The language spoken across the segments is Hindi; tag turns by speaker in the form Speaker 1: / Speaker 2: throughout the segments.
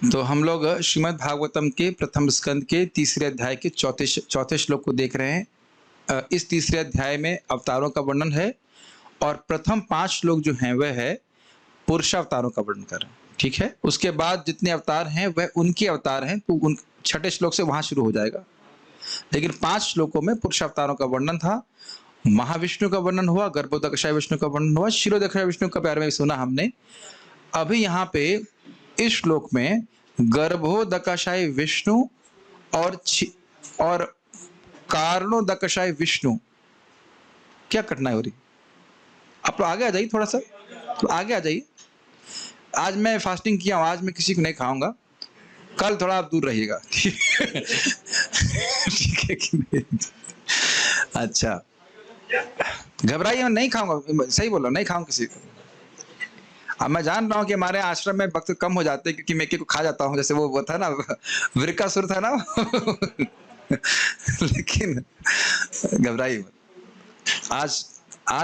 Speaker 1: तो हम लोग श्रीमद् भागवतम के प्रथम स्कंद के तीसरे अध्याय के चौथे श्लोक को देख रहे हैं। इस तीसरे अध्याय में अवतारों का वर्णन है और प्रथम 5 श्लोक जो हैं वह है पुरुषावतारों का वर्णन कर रहे हैं। ठीक है, उसके बाद जितने अवतार हैं वह उनके अवतार हैं, तो उन छठे श्लोक से वहां शुरू हो जाएगा। लेकिन 5 श्लोकों में पुरुषावतारों का वर्णन था, महाविष्णु का वर्णन हुआ, गर्भोदकशाय विष्णु का वर्णन हुआ, क्षीरोदकशाय विष्णु का प्यार में सुना हमने। अभी यहाँ पे इस श्लोक में गर्भोदकशाय विष्णु और कारणोदकशाय विष्णु, क्या कठिनाई हो रही? आप लोग आगे आ जाइए, थोड़ा सा तो आगे आ जाइए। आज मैं फास्टिंग किया हूं, आज मैं किसी को नहीं खाऊंगा, कल थोड़ा आप दूर रहिएगा। ठीक है कि नहीं? अच्छा, घबराइए, मैं नहीं खाऊंगा, सही बोला, नहीं खाऊंगा किसी को। अब मैं जान रहा हूँ कि हमारे आश्रम में भक्त कम हो जाते हैं क्योंकि मैं को खा जाता हूँ, जैसे वो था ना, वृकासुर था ना। लेकिन घबराइए मत। आज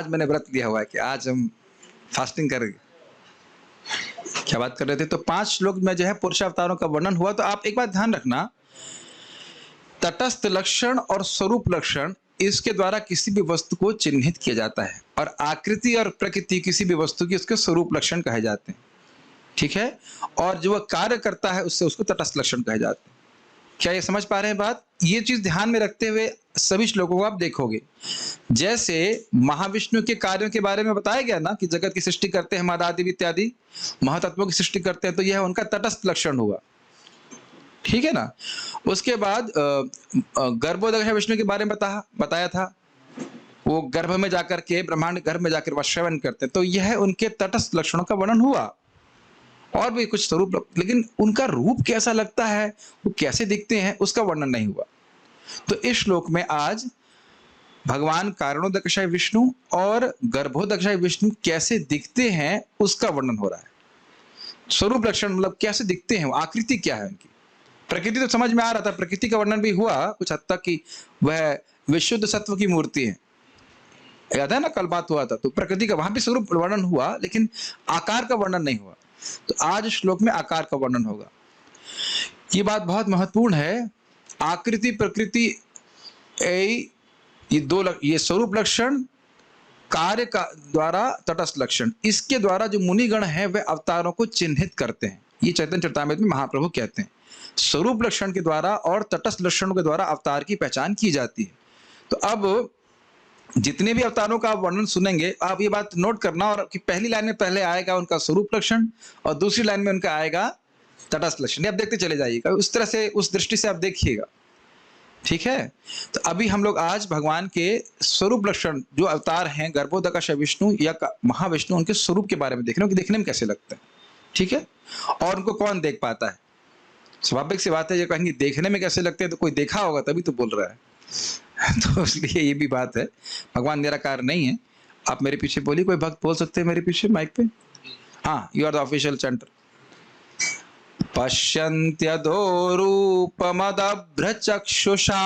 Speaker 1: मैंने व्रत लिया हुआ है कि आज हम फास्टिंग करेंगे। क्या बात कर रहे थे? तो 5 श्लोक में जो है पुरुषावतारों का वर्णन हुआ। तो आप एक बात ध्यान रखना, तटस्थ लक्षण और स्वरूप लक्षण, इसके द्वारा किसी भी वस्तु को चिन्हित किया जाता है, और आकृति और प्रकृति किसी भी वस्तु की उसके स्वरूप लक्षण कहे जाते हैं। ठीक है, और जो वह कार्य करता है उससे उसको तटस्थ लक्षण कहे जाते हैं। क्या ये समझ पा रहे हैं बात? ये चीज ध्यान में रखते हुए सभी श्लोकों को आप देखोगे। जैसे महाविष्णु के कार्यों के बारे में बताया गया ना कि जगत की सृष्टि करते हैं, मदादि इत्यादि महातत्वों की सृष्टि करते हैं, तो यह उनका तटस्थ लक्षण हुआ। ठीक है ना। उसके बाद गर्भोदकशाय विष्णु के बारे में बताया था, वो गर्भ में जाकर के, ब्रह्मांड गर्भ में जाकर वश्रवण करते हैं, तो यह उनके तटस्थ लक्षणों का वर्णन हुआ। और भी कुछ स्वरूप, लेकिन उनका रूप कैसा लगता है, वो कैसे दिखते हैं, उसका वर्णन नहीं हुआ। तो इस श्लोक में आज भगवान कारणोदकशाय विष्णु और गर्भोदकशाय विष्णु कैसे दिखते हैं उसका वर्णन हो रहा है। स्वरूप लक्षण मतलब कैसे दिखते हैं, आकृति क्या है उनकी। प्रकृति तो समझ में आ रहा था, प्रकृति का वर्णन भी हुआ कुछ हद तक कि वह विशुद्ध सत्व की मूर्ति है, याद है ना, कल बात हुआ था। तो प्रकृति का वहां भी स्वरूप वर्णन हुआ, लेकिन आकार का वर्णन नहीं हुआ। तो आज श्लोक में आकार का वर्णन होगा। ये बात बहुत महत्वपूर्ण है। आकृति प्रकृति ये स्वरूप लक्षण, कार्य का द्वारा तटस्थ लक्षण, इसके द्वारा जो मुनिगण है वे अवतारों को चिन्हित करते हैं। ये चैतन्य चरितामृत में महाप्रभु कहते हैं, स्वरूप लक्षण के द्वारा और तटस्थ लक्षणों के द्वारा अवतार की पहचान की जाती है। तो अब जितने भी अवतारों का आप वर्णन सुनेंगे, आप ये बात नोट करना, और कि पहली लाइन में पहले आएगा उनका स्वरूप लक्षण और दूसरी लाइन में उनका आएगा तटस्थ लक्षण। आप देखते चले जाइएगा, उस तरह से, उस दृष्टि से आप देखिएगा। ठीक है, तो अभी हम लोग आज भगवान के स्वरूप लक्षण, जो अवतार हैं गर्भोदकशाय विष्णु या महाविष्णु, उनके स्वरूप के बारे में देख रहे हो कि देखने में कैसे लगते हैं। ठीक है, और उनको कौन देख पाता है? स्वाभाविक सी बात है, ये कहेंगे देखने में कैसे लगते हैं, तो कोई देखा होगा तभी तो बोल रहा है। तो इसलिए ये भी बात है, भगवान निराकार नहीं है। आप मेरे पीछे बोलिए, कोई भक्त बोल सकते हैं मेरे पीछे माइक पे? हाँ, यू आर द ऑफिशियल चैंटर। पश्यन्त्यधोरूपमदभ्रचक्षुषा,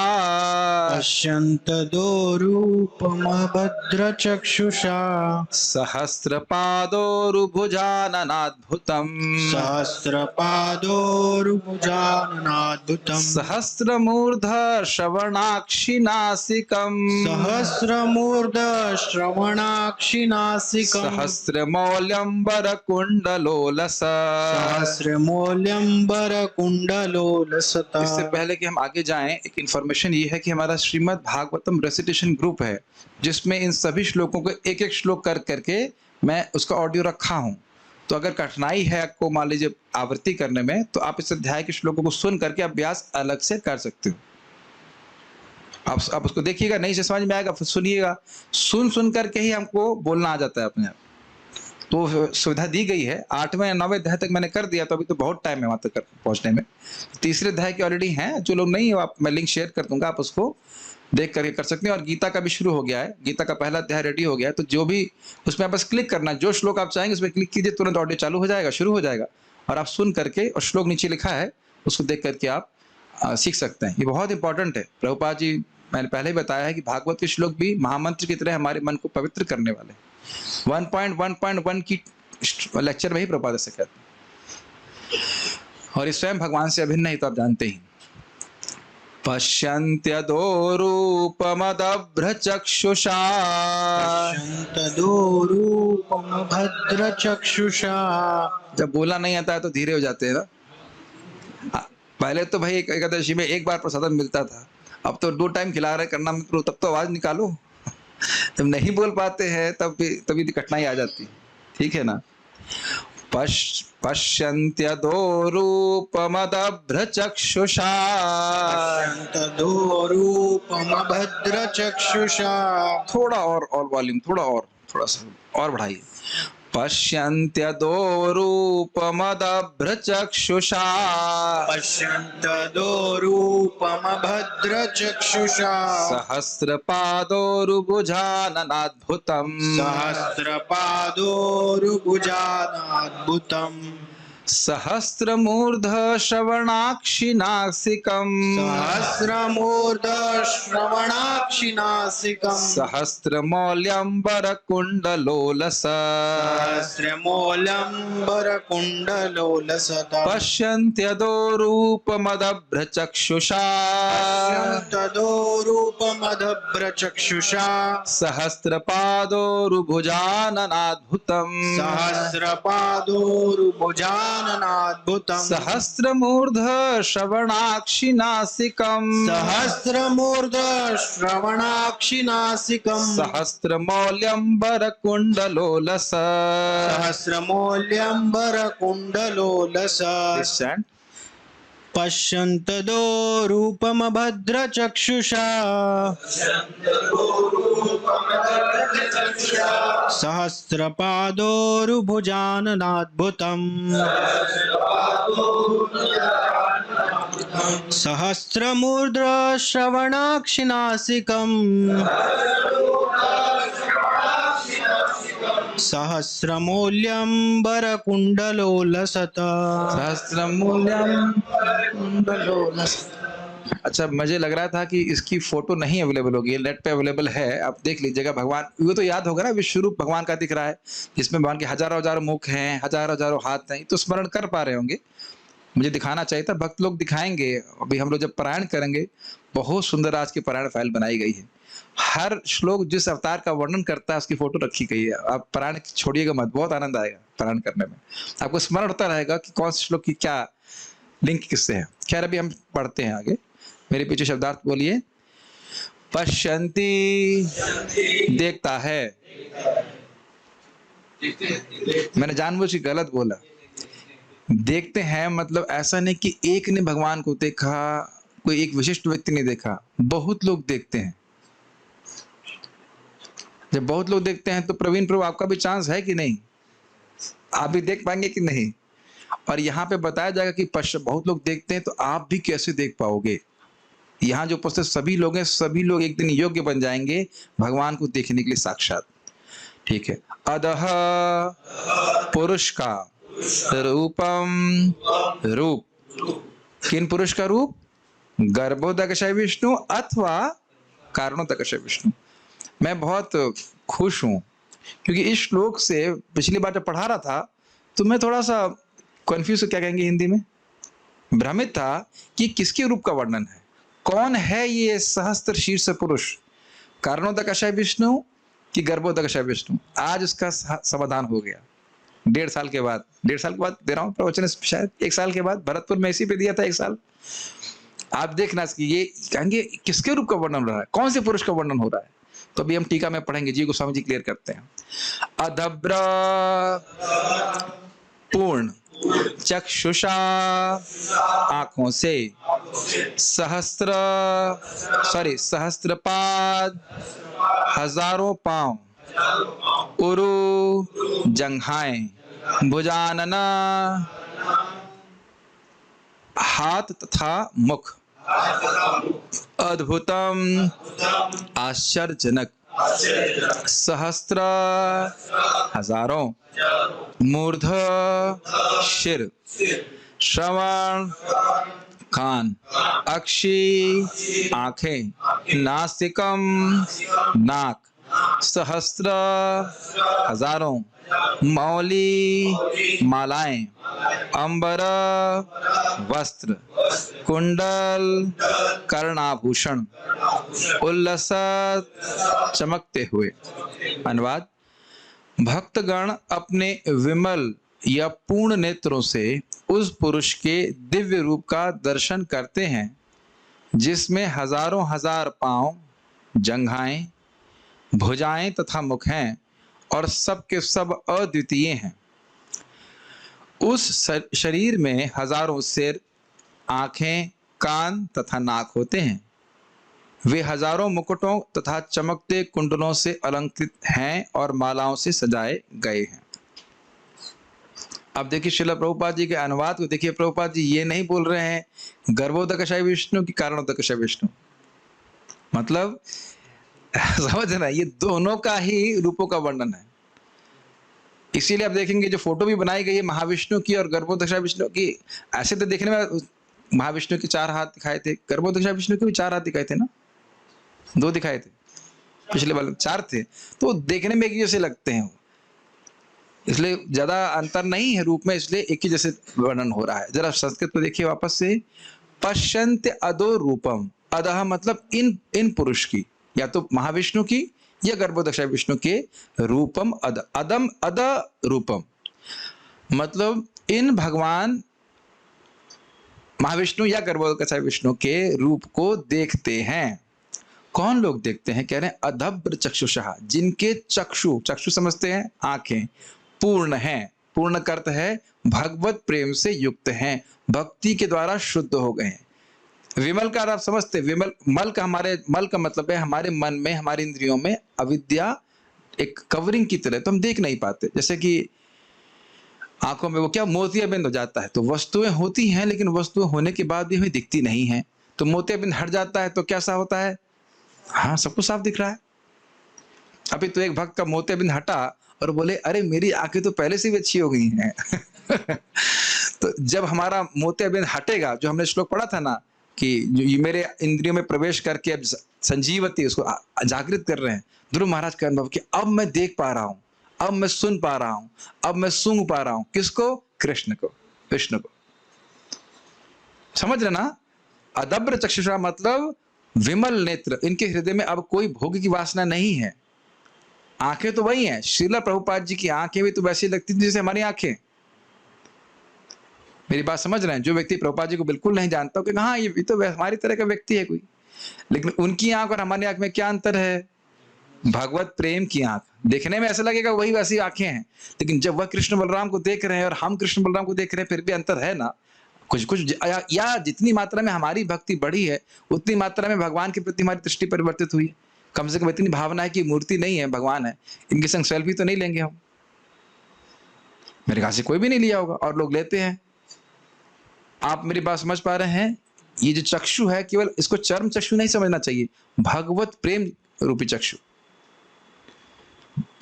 Speaker 2: पश्यन्तदोरूपमभद्रचक्षुषा,
Speaker 1: सहस्रपादोरुभुजाननाद्भुतम्,
Speaker 2: सहस्रपादोरुभुजाननाद्भुतम्,
Speaker 1: सहस्रमूर्धश्रवणाक्षिनासिकम्,
Speaker 2: सहस्रमूर्धश्रवणाक्षिनासिकम्,
Speaker 1: सहस्रमौल्यम्बरकुण्डलोलस,
Speaker 2: सहस्रमौल्यम्बरकुण्डलोलसता।
Speaker 1: इससे पहले कि हम आगे जाएं, एक इन्फॉर्मेशन ये है कि हमारा श्रीमद् भागवतम रेसिटेशन ग्रुप है, जिसमें इन सभी श्लोकों को एक एक श्लोक कर करके मैं उसका ऑडियो रखा हूं। तो अगर कठिनाई है आपको, मान लीजिए आवृत्ति करने में, तो आप इस अध्याय के श्लोकों को सुन करके अभ्यास अलग से कर सकते हो। आप उसको देखिएगा, नहीं से समझ में आएगा फिर सुनिएगा। सुन करके ही हमको बोलना आ जाता है अपने आप। तो सुविधा दी गई है। 8वें 9वें अध्याय तक मैंने कर दिया, तो अभी तो बहुत टाइम है वहां तक पहुंचने में। तीसरे अध्याय के ऑलरेडी हैं, जो लोग नहीं है आप, मैं लिंक शेयर कर दूंगा, आप उसको देख करके कर सकते हैं। और गीता का भी शुरू हो गया है, गीता का पहला अध्याय रेडी हो गया है। तो जो भी उसमें आप बस क्लिक करना, जो श्लोक आप चाहेंगे उसमें क्लिक कीजिए, तुरंत ऑडियो चालू हो जाएगा, शुरू हो जाएगा, और आप सुन करके, और श्लोक नीचे लिखा है उसको देख करके आप सीख सकते हैं। ये बहुत इंपॉर्टेंट है। प्रभुपाद जी, मैंने पहले ही बताया है कि भागवत के श्लोक भी महामंत्र की तरह हमारे मन को पवित्र करने वाले हैं। 1.1.1 की लेक्चर में ही प्रभुपाद से कहते हैं। और ये स्वयं भगवान से अभिन्न है, तो आप जानते ही। पश्यन्त्यधोरूपमदभ्रचक्षुषा
Speaker 2: पश्यन्तदोरूपं भद्रचक्षुषा।
Speaker 1: जब बोलना नहीं आता है तो धीरे हो जाते हैं ना। पहले तो भाई एकादशी में एक बार प्रसादम मिलता था, अब तो 2 टाइम खिला रहे करना मित्रों, तब तो आवाज निकालो। जब नहीं बोल पाते हैं तभी कठिनाई आ जाती है, ठीक है ना। पश्यन्त्यधोरूपमदभ्रचक्षुषा
Speaker 2: पश्यन्तदोरूपं भद्रचक्षुषा।
Speaker 1: थोड़ा और वॉल्यूम, थोड़ा सा और बढ़ाइए। पश्यन्त्यधोरूपमदभ्रचक्षुषा
Speaker 2: पश्यन्तदोरूपं भद्रचक्षुषा।
Speaker 1: सहस्रपादोरुभुजाननाद्भुतम्
Speaker 2: सहस्रपादोरुभुजानाद्भुतम्।
Speaker 1: सहस्रमूर्ध श्रवणाक्षिनासिकम्
Speaker 2: सहस्रमूर्धश्रवणाक्षिनासिकम्।
Speaker 1: सहस्रमौल्यम्बरकुण्डलोलस
Speaker 2: सहस्रमौल्यम्बरकुण्डलोलसता।
Speaker 1: पश्यन्त्यधोरूपमदभ्रचक्षुषा
Speaker 2: पश्यन्तदोरूपमदभ्रचक्षुषा।
Speaker 1: सहस्रपादोरुभुजाननाद्भुतम्
Speaker 2: सहस्रपादोरुभुजाननाद्भुतम्।
Speaker 1: सहस्रमूर्ध श्रवणाक्षिनासिकम्
Speaker 2: सहस्रमूर्धश्रवणाक्षिनासिकम्।
Speaker 1: सहस्रमौल्यम्बरकुण्डलोलस
Speaker 2: सहस्रमौल्यम्बरकुण्डलोलस। पश्यन्तदोरूपमभद्रचक्षुषा सहस्रपादोरुभुजाननाद्भुतम् सहस्रमूर्धश्रवणाक्षिनासिकम् सहस्रमौल्यम्बरकुण्डलोलसता।
Speaker 1: अच्छा, मुझे लग रहा था कि इसकी फोटो नहीं अवेलेबल होगी, नेट पे अवेलेबल है, आप देख लीजिएगा। भगवान वो तो याद होगा ना, विश्वरूप भगवान का दिख रहा है, जिसमें भगवान के हजारों मुख हैं, हजारों हाथ हैं, तो स्मरण कर पा रहे होंगे। मुझे दिखाना चाहिए था, भक्त लोग दिखाएंगे। अभी हम लोग जब पारायण करेंगे, बहुत सुंदर आज की पारायण फाइल बनाई गई है। हर श्लोक जिस अवतार का वर्णन करता है उसकी फोटो रखी गई है। आप पारायण छोड़िएगा मत, बहुत आनंद आएगा पारायण करने में। आपको स्मरण होता रहेगा कि कौन से श्लोक की क्या लिंक किससे है। खैर, अभी हम पढ़ते हैं आगे। मेरे पीछे शब्दार्थ बोलिए। पश्यन्ति देखता है, मैंने जानबूझ के गलत बोला। देखते हैं मतलब ऐसा नहीं कि एक ने भगवान को देखा, कोई एक विशिष्ट व्यक्ति ने देखा, बहुत लोग देखते हैं। जब बहुत लोग देखते हैं तो प्रवीण प्रभु आपका भी चांस है कि नहीं, आप भी देख पाएंगे कि नहीं। और यहाँ पे बताया जाएगा कि बहुत लोग देखते हैं, तो आप भी कैसे देख पाओगे। यहाँ जो उपस्थित सभी लोग हैं, सभी लोग एक दिन योग्य बन जाएंगे भगवान को देखने के लिए साक्षात, ठीक है। अदह पुरुष का रूपम, रूप किन पुरुष का रूप, गर्भोदकशय विष्णु अथवा कारणोदकशय विष्णु। मैं बहुत खुश हूं क्योंकि इस श्लोक से पिछली बार जब पढ़ा रहा था तो मैं थोड़ा सा कंफ्यूज, क्या कहेंगे हिंदी में, भ्रमित था कि किसके रूप का वर्णन है, कौन है ये सहस्त्र शीर्ष पुरुष, कारणोदकशय विष्णु कि गर्भोदकशय विष्णु। आज उसका समाधान हो गया। 1.5 साल के बाद दे रहा हूँ प्रवचन, शायद 1 साल के बाद भरतपुर में इसी पे दिया था 1 साल। आप देखना कि ये कहेंगे किसके रूप का वर्णन हो रहा है, कौन से पुरुष का वर्णन हो रहा है। तो अभी हम टीका में पढ़ेंगे, जी गोस्वामी जी क्लियर करते हैं। अदभ्र पूर्ण चक्षुषा आंखों से, सहस्त्रपाद हजारों पांव, उरु जंघाएं, भुजानना हाथ तथा मुख, अद्भुतम आश्चर्यजनक, सहस्त्र हजारों, मूर्ध शिर, श्रवण कान, अक्षि आंखें, नासिकम नाक, सहस्त्र हजारों, मौली मालाएं, अंबर वस्त्र, कुंडल कर्णाभूषण, उल्लसत चमकते हुए। अनुवाद: भक्तगण अपने विमल या पूर्ण नेत्रों से उस पुरुष के दिव्य रूप का दर्शन करते हैं जिसमें हजारों हजार पांव, जंघाएं, भुजाएं तथा मुख हैं और सब के सब अद्वितीय हैं। उस शरीर में हजारों सिर, आंखें, कान तथा नाक होते हैं। वे हजारों मुकुटों तथा चमकते कुंडलों से अलंकृत हैं और मालाओं से सजाए गए हैं। अब देखिए श्रील प्रभुपाद जी के अनुवाद को देखिए। प्रभुपाद जी ये नहीं बोल रहे हैं गर्भोदकशय विष्णु की कारणोदकशय विष्णु, मतलब समझ रहे हैं, ये दोनों का ही रूपों का वर्णन है। इसीलिए आप देखेंगे जो फोटो भी बनाई गई है महाविष्णु की और गर्भोदकशय विष्णु की, ऐसे तो देखने में महाविष्णु के 4 हाथ दिखाए थे, गर्भोदकशय विष्णु के भी 4 हाथ दिखाए थे ना, 2 दिखाए थे, पिछले वाले 4 थे, तो देखने में एक ही जैसे लगते हैं, इसलिए ज्यादा अंतर नहीं है रूप में, इसलिए एक ही जैसे वर्णन हो रहा है। जरा संस्कृत में देखिए वापस से, पश्यन्त अदो रूपम, अदह मतलब इन पुरुष की, या तो महाविष्णु की या गर्भोदकशय विष्णु के, रूपम अद, अदम अद रूपम मतलब इन भगवान महाविष्णु या गर्भोदकशय विष्णु के रूप को देखते हैं। कौन लोग देखते हैं? कह रहे हैं अधब्र चक्षुषः, जिनके चक्षु, चक्षु समझते हैं आंखें, पूर्ण हैं, पूर्ण का अर्थ है भगवत प्रेम से युक्त हैं, भक्ति के द्वारा शुद्ध हो गए हैं। विमल का आप समझते, विमल मल का, हमारे मल का मतलब है हमारे मन में, हमारे इंद्रियों में अविद्या एक कवरिंग की तरह, तो हम देख नहीं पाते। जैसे कि आंखों में वो क्या मोतियाबिंद हो जाता है, तो वस्तुएं होती हैं लेकिन वस्तुएं होने के बाद भी हमें दिखती नहीं है, तो मोतियाबिंद हट जाता है तो कैसा होता है? हाँ, सब कुछ साफ दिख रहा है। अभी तो एक भक्त का मोतियाबिंद हटा और बोले अरे मेरी आंखें तो पहले से भी अच्छी हो गई हैं। तो जब हमारा मोतियाबिंद हटेगा, जो हमने श्लोक पढ़ा था ना कि ये मेरे इंद्रियों में प्रवेश करके अब संजीवती उसको जागृत कर रहे हैं, ध्रुव महाराज का अनुभव कि अब मैं देख पा रहा हूं, अब मैं सुन पा रहा हूं, अब मैं सूंघ पा रहा हूं। किसको? कृष्ण को, विष्णु को। समझ रहे ना? अदब्र चक्षुषा मतलब विमल नेत्र, इनके हृदय में अब कोई भोग की वासना नहीं है। आंखें तो वही हैं, श्रील प्रभुपाद जी की आंखें भी तो वैसी लगती थी जैसे हमारी आंखें। मेरी बात समझ रहे हैं? जो व्यक्ति प्रभुपाद जी को बिल्कुल नहीं जानता कि हाँ ये तो हमारी तरह का व्यक्ति है कोई, लेकिन उनकी आंख और हमारी आंख में क्या अंतर है? भगवत प्रेम की आंख। देखने में ऐसा लगेगा वही वैसी आंखें हैं, लेकिन जब वह कृष्ण बलराम को देख रहे हैं और हम कृष्ण बलराम को देख रहे हैं, फिर भी अंतर है ना कुछ कुछ। या जितनी मात्रा में हमारी भक्ति बढ़ी है उतनी मात्रा में भगवान के प्रति हमारी दृष्टि परिवर्तित हुई है। कम से कम इतनी भावना है कि मूर्ति नहीं है, भगवान है, इनके संग सेल्फी तो नहीं लेंगे हम। मेरे ख्याल से कोई भी नहीं लिया होगा और लोग लेते हैं। आप मेरी बात समझ पा रहे हैं? ये जो चक्षु है, केवल इसको चर्म चक्षु नहीं समझना चाहिए, भगवत प्रेम रूपी चक्षु।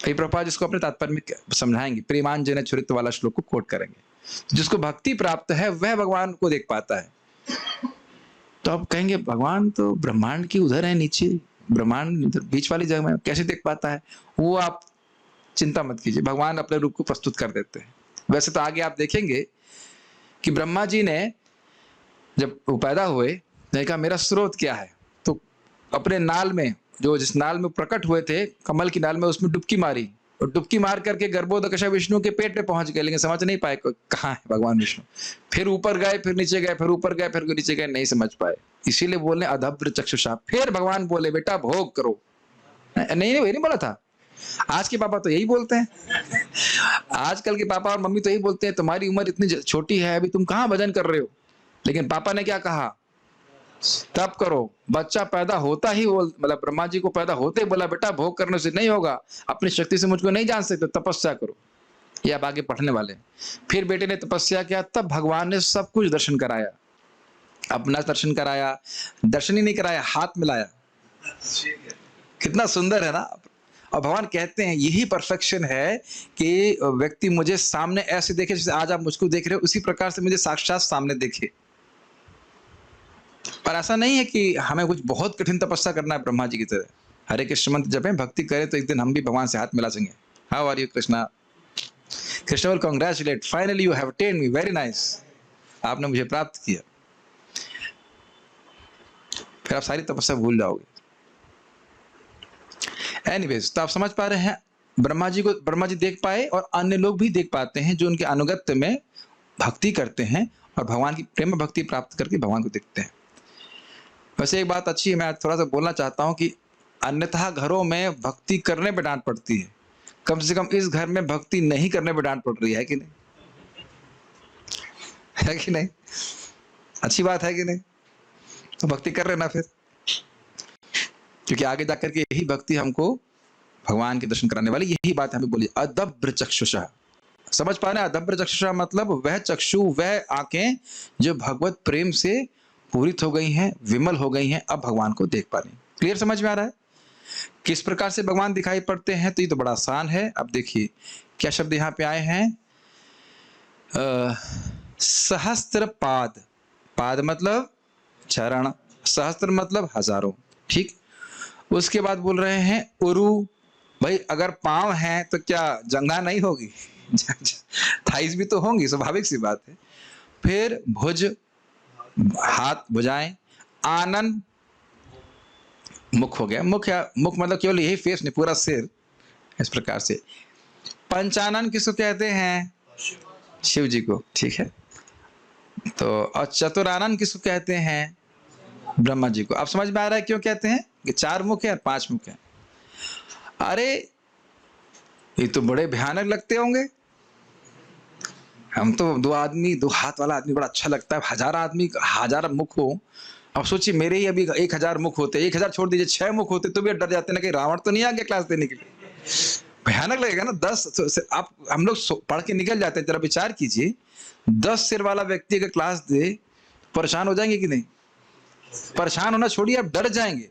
Speaker 1: प्रभुपाद जिसको अपने तात्पर्य में समझाएंगे, प्रेमांजन छुरित वाला श्लोक को कोट करेंगे। जिसको भक्ति प्राप्त है वह भगवान को देख पाता है। तो आप कहेंगे भगवान तो ब्रह्मांड की उधर है, नीचे ब्रह्मांड इधर बीच वाली जगह में कैसे देख पाता है? वो आप चिंता मत कीजिए, भगवान अपने रूप को प्रस्तुत कर देते हैं। वैसे तो आगे आप देखेंगे कि ब्रह्मा जी ने जब वो पैदा हुए, ने कहा मेरा स्रोत क्या है, तो अपने नाल में, जो जिस नाल में प्रकट हुए थे, कमल की नाल में, उसमें डुबकी मारी और डुबकी मार करके गर्भोदकशय विष्णु के पेट पे पहुंच गए, लेकिन समझ नहीं पाए कहाँ है भगवान विष्णु। फिर ऊपर गए, फिर नीचे गए, फिर ऊपर गए, फिर नीचे गए, नहीं समझ पाए। इसीलिए बोले अधब्र चक्षुषा। फिर भगवान बोले बेटा भोग करो। नहीं वही नहीं बोला था। आज के पापा तो यही बोलते हैं, आजकल के पापा और मम्मी तो यही बोलते हैं तुम्हारी उम्र इतनी छोटी है, अभी तुम कहाँ भजन कर रहे हो। लेकिन पापा ने क्या कहा? तप करो। बच्चा पैदा होता ही मतलब ब्रह्मा जी को पैदा होते ही बोला बेटा भोग करने से नहीं होगा, अपनी शक्ति से मुझको नहीं जान सकते, तपस्या करो। ये आप आगे पढ़ने वाले। फिर बेटे ने तपस्या किया, तब भगवान ने सब कुछ दर्शन कराया, अपना दर्शन कराया, दर्शन ही नहीं कराया, हाथ मिलाया। कितना सुंदर है ना। और भगवान कहते हैं यही परफेक्शन है कि व्यक्ति मुझे सामने ऐसे देखे जैसे आज आप मुझको देख रहे हो, उसी प्रकार से मुझे साक्षात सामने देखे। पर ऐसा नहीं है कि हमें कुछ बहुत कठिन तपस्या करना है ब्रह्मा जी की तरह। हरे कृष्ण मंत्र जपें, भक्ति करें तो एक दिन हम भी भगवान से हाथ मिला सकेंगे। How are you Krishna? Krishna will congratulate, finally you have attend me, very nice, आपने मुझे प्राप्त किया। फिर आप सारी तपस्या भूल जाओगे। एनीवेज, तो आप समझ पा रहे हैं, ब्रह्मा जी को ब्रह्मा जी देख पाए और अन्य लोग भी देख पाते हैं जो उनके अनुगत्य में भक्ति करते हैं और भगवान की प्रेम भक्ति प्राप्त करके भगवान को देखते हैं। वैसे एक बात अच्छी है, मैं थोड़ा सा बोलना चाहता हूं कि अन्यथा घरों में भक्ति करने पे डांट पड़ती है, कम से कम इस घर में भक्ति नहीं करने पे डांट पड़ रही है कि नहीं? है कि नहीं? अच्छी बात है कि नहीं? तो भक्ति कर लेना फिर, क्योंकि आगे जाकर के यही भक्ति हमको भगवान के दर्शन कराने वाली, यही बात हमें बोली, अदभ्र चक्षुषा। समझ पा रहे हैं? अदभ्र चक्षुषा मतलब वह चक्षु, वह आंखें जो भगवत प्रेम से पूरित हो गई हैं, विमल हो गई हैं, अब भगवान को देख पा रही हैं। क्लियर समझ में आ रहा है किस प्रकार से भगवान दिखाई पड़ते हैं? तो ये तो बड़ा आसान है। अब देखिए क्या शब्द यहाँ पे आए हैं, सहस्त्र पाद, पाद मतलब चरण, सहस्त्र मतलब हजारों, ठीक। उसके बाद बोल रहे हैं उरु, भाई अगर पांव हैं तो क्या जंघा नहीं होगी? थाइस भी तो होंगी, स्वाभाविक सी बात है। फिर भुज, हाथ भुजाएं, आनन, मुख हो गया, मुख मतलब केवल यही फेस नहीं, पूरा सिर, इस प्रकार से। पंचानन किसको कहते हैं? शिव जी को, ठीक है। तो और चतुरानन किसको कहते हैं? ब्रह्मा जी को। अब समझ में आ रहा है क्यों कहते हैं कि 4 मुख है और 5 मुख है? अरे ये तो बड़े भयानक लगते होंगे, हम तो 2 आदमी, 2 हाथ वाला आदमी बड़ा अच्छा लगता है, 1000 आदमी 1000 मुख हो। अब सोचिए मेरे ही अभी 1000 मुख होते, 1000 छोड़ दीजिए 6 मुख होते तो भी डर जाते ना कि रावण तो नहीं आ गया क्लास देने के लिए, भयानक लगेगा ना। 10 आप हम लोग पढ़ के निकल जाते हैं, जरा विचार कीजिए, 10 सिर वाला व्यक्ति अगर क्लास दे, परेशान हो जाएंगे कि नहीं? परेशान होना छोड़िए, आप डर जाएंगे।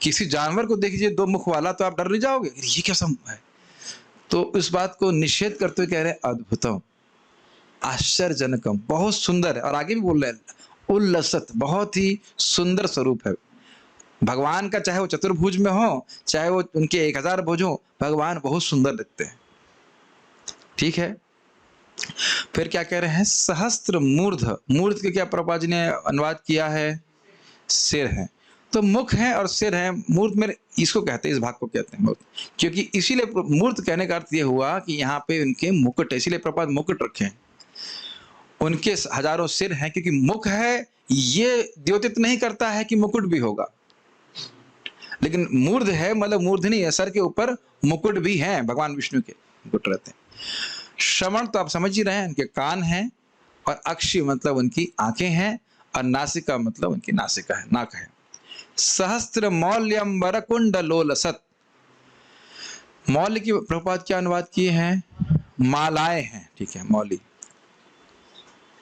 Speaker 1: किसी जानवर को देखिए 2 मुख वाला, तो आप डर नहीं जाओगे, ये क्या संभव है? तो इस बात को निषेध करते हुए कह रहे हैं अद्भुतम, आश्चर्यजनकम, बहुत सुंदर है। और आगे भी बोल रहे हैं उल्लसत, बहुत ही सुंदर स्वरूप है भगवान का, चाहे वो चतुर्भुज में हो, चाहे वो उनके 1000 भुज हो, भगवान बहुत सुंदर दिखते हैं, ठीक है। फिर क्या कह रहे हैं, सहस्त्र मूर्ध, मूर्ध के क्या प्रभुपाद जी ने अनुवाद किया है? सिर है। तो मुख है और सिर है, मूर्त में इसको कहते हैं, इस भाग को कहते हैं मूर्त, क्योंकि इसीलिए मूर्त कहने का अर्थ ये हुआ कि यहाँ पे उनके मुकुट है, इसीलिए प्रभुपाद मुकुट रखे हैं। उनके हजारों सिर हैं, क्योंकि मुख है, ये द्योतित नहीं करता है कि मुकुट भी होगा, लेकिन मूर्ध है मतलब मूर्धनी है, सर के ऊपर मुकुट भी हैं, भगवान विष्णु के मुकुट रहते हैं। श्रवण तो आप समझ ही रहे हैं, उनके कान हैं, और अक्षि मतलब उनकी आंखें हैं, और नासिका मतलब उनकी नासिका है, नाक है। सहस्त्र मौल्यम वरकुंडलोलसत, मौल्य की प्रभुपाद क्या अनुवाद किए हैं? मालाएं हैं, ठीक है, मौली,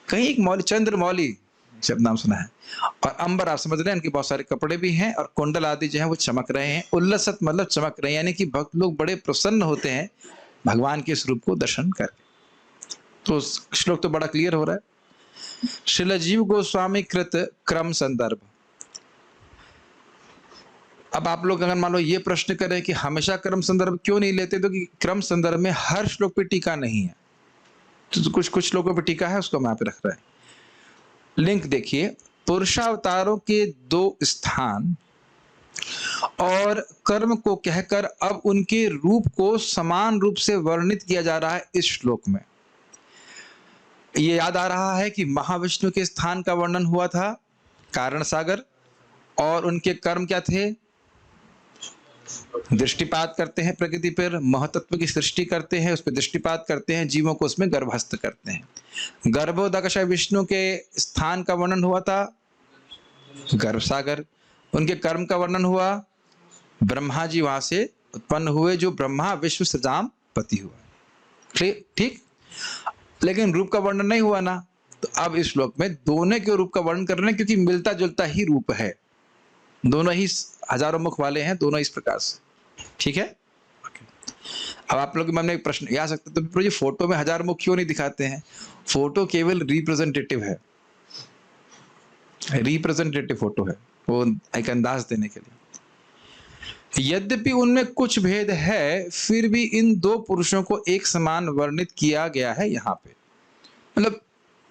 Speaker 1: कहीं एक मौली, चंद्र मौली शब्द नाम सुना है। और अंबर आप समझ रहे हैं, उनके बहुत सारे कपड़े भी हैं, और कुंडल आदि जो है वो चमक रहे हैं। उल्लसत मतलब चमक रहे हैं, यानी कि भक्त लोग बड़े प्रसन्न होते हैं भगवान के स्वरूप को दर्शन करके। तो श्लोक तो बड़ा क्लियर हो रहा है। श्रील जीव गोस्वामी कृत क्रम संदर्भ। अब आप लोग अगर मान लो ये प्रश्न करें कि हमेशा क्रम संदर्भ क्यों नहीं लेते, तो कि क्रम संदर्भ में हर श्लोक पे टीका नहीं है, तो कुछ श्लोकों पे टीका है, उसको मैं यहाँ पे रख रहा है। लिंक देखिए, पुरुषावतारों के 2 स्थान और कर्म को कहकर अब उनके रूप को समान रूप से वर्णित किया जा रहा है इस श्लोक में। ये याद आ रहा है कि महाविष्णु के स्थान का वर्णन हुआ था, कारण सागर, और उनके कर्म क्या थे? दृष्टिपात करते हैं प्रकृति पर, महतत्व की सृष्टि करते हैं, उस पर दृष्टिपात करते हैं, जीवों को उसमें गर्भस्थ करते हैं। गर्भोदकश विष्णु के स्थान का वर्णन हुआ था गर्भ सागर, उनके कर्म का वर्णन हुआ, ब्रह्मा जी वहां से उत्पन्न हुए, जो ब्रह्मा विश्व सृजाम पति हुआ, ठीक। लेकिन रूप का वर्णन नहीं हुआ ना, तो अब इस श्लोक में दोनों के रूप का वर्णन कर रहे हैं, क्योंकि मिलता जुलता ही रूप है, दोनों ही हजारों मुख वाले हैं, दोनों इस प्रकार से, ठीक है। अब आप लोग के मन में एक प्रश्न आ सकता है, तो प्रभु जी फोटो में 1000 मुख क्यों नहीं दिखाते हैं? फोटो केवल रिप्रेजेंटेटिव है, रिप्रेजेंटेटिव फोटो है, वो एक अंदाज देने के लिए। यद्यपि उनमें कुछ भेद है, फिर भी इन दो पुरुषों को एक समान वर्णित किया गया है यहाँ पे। मतलब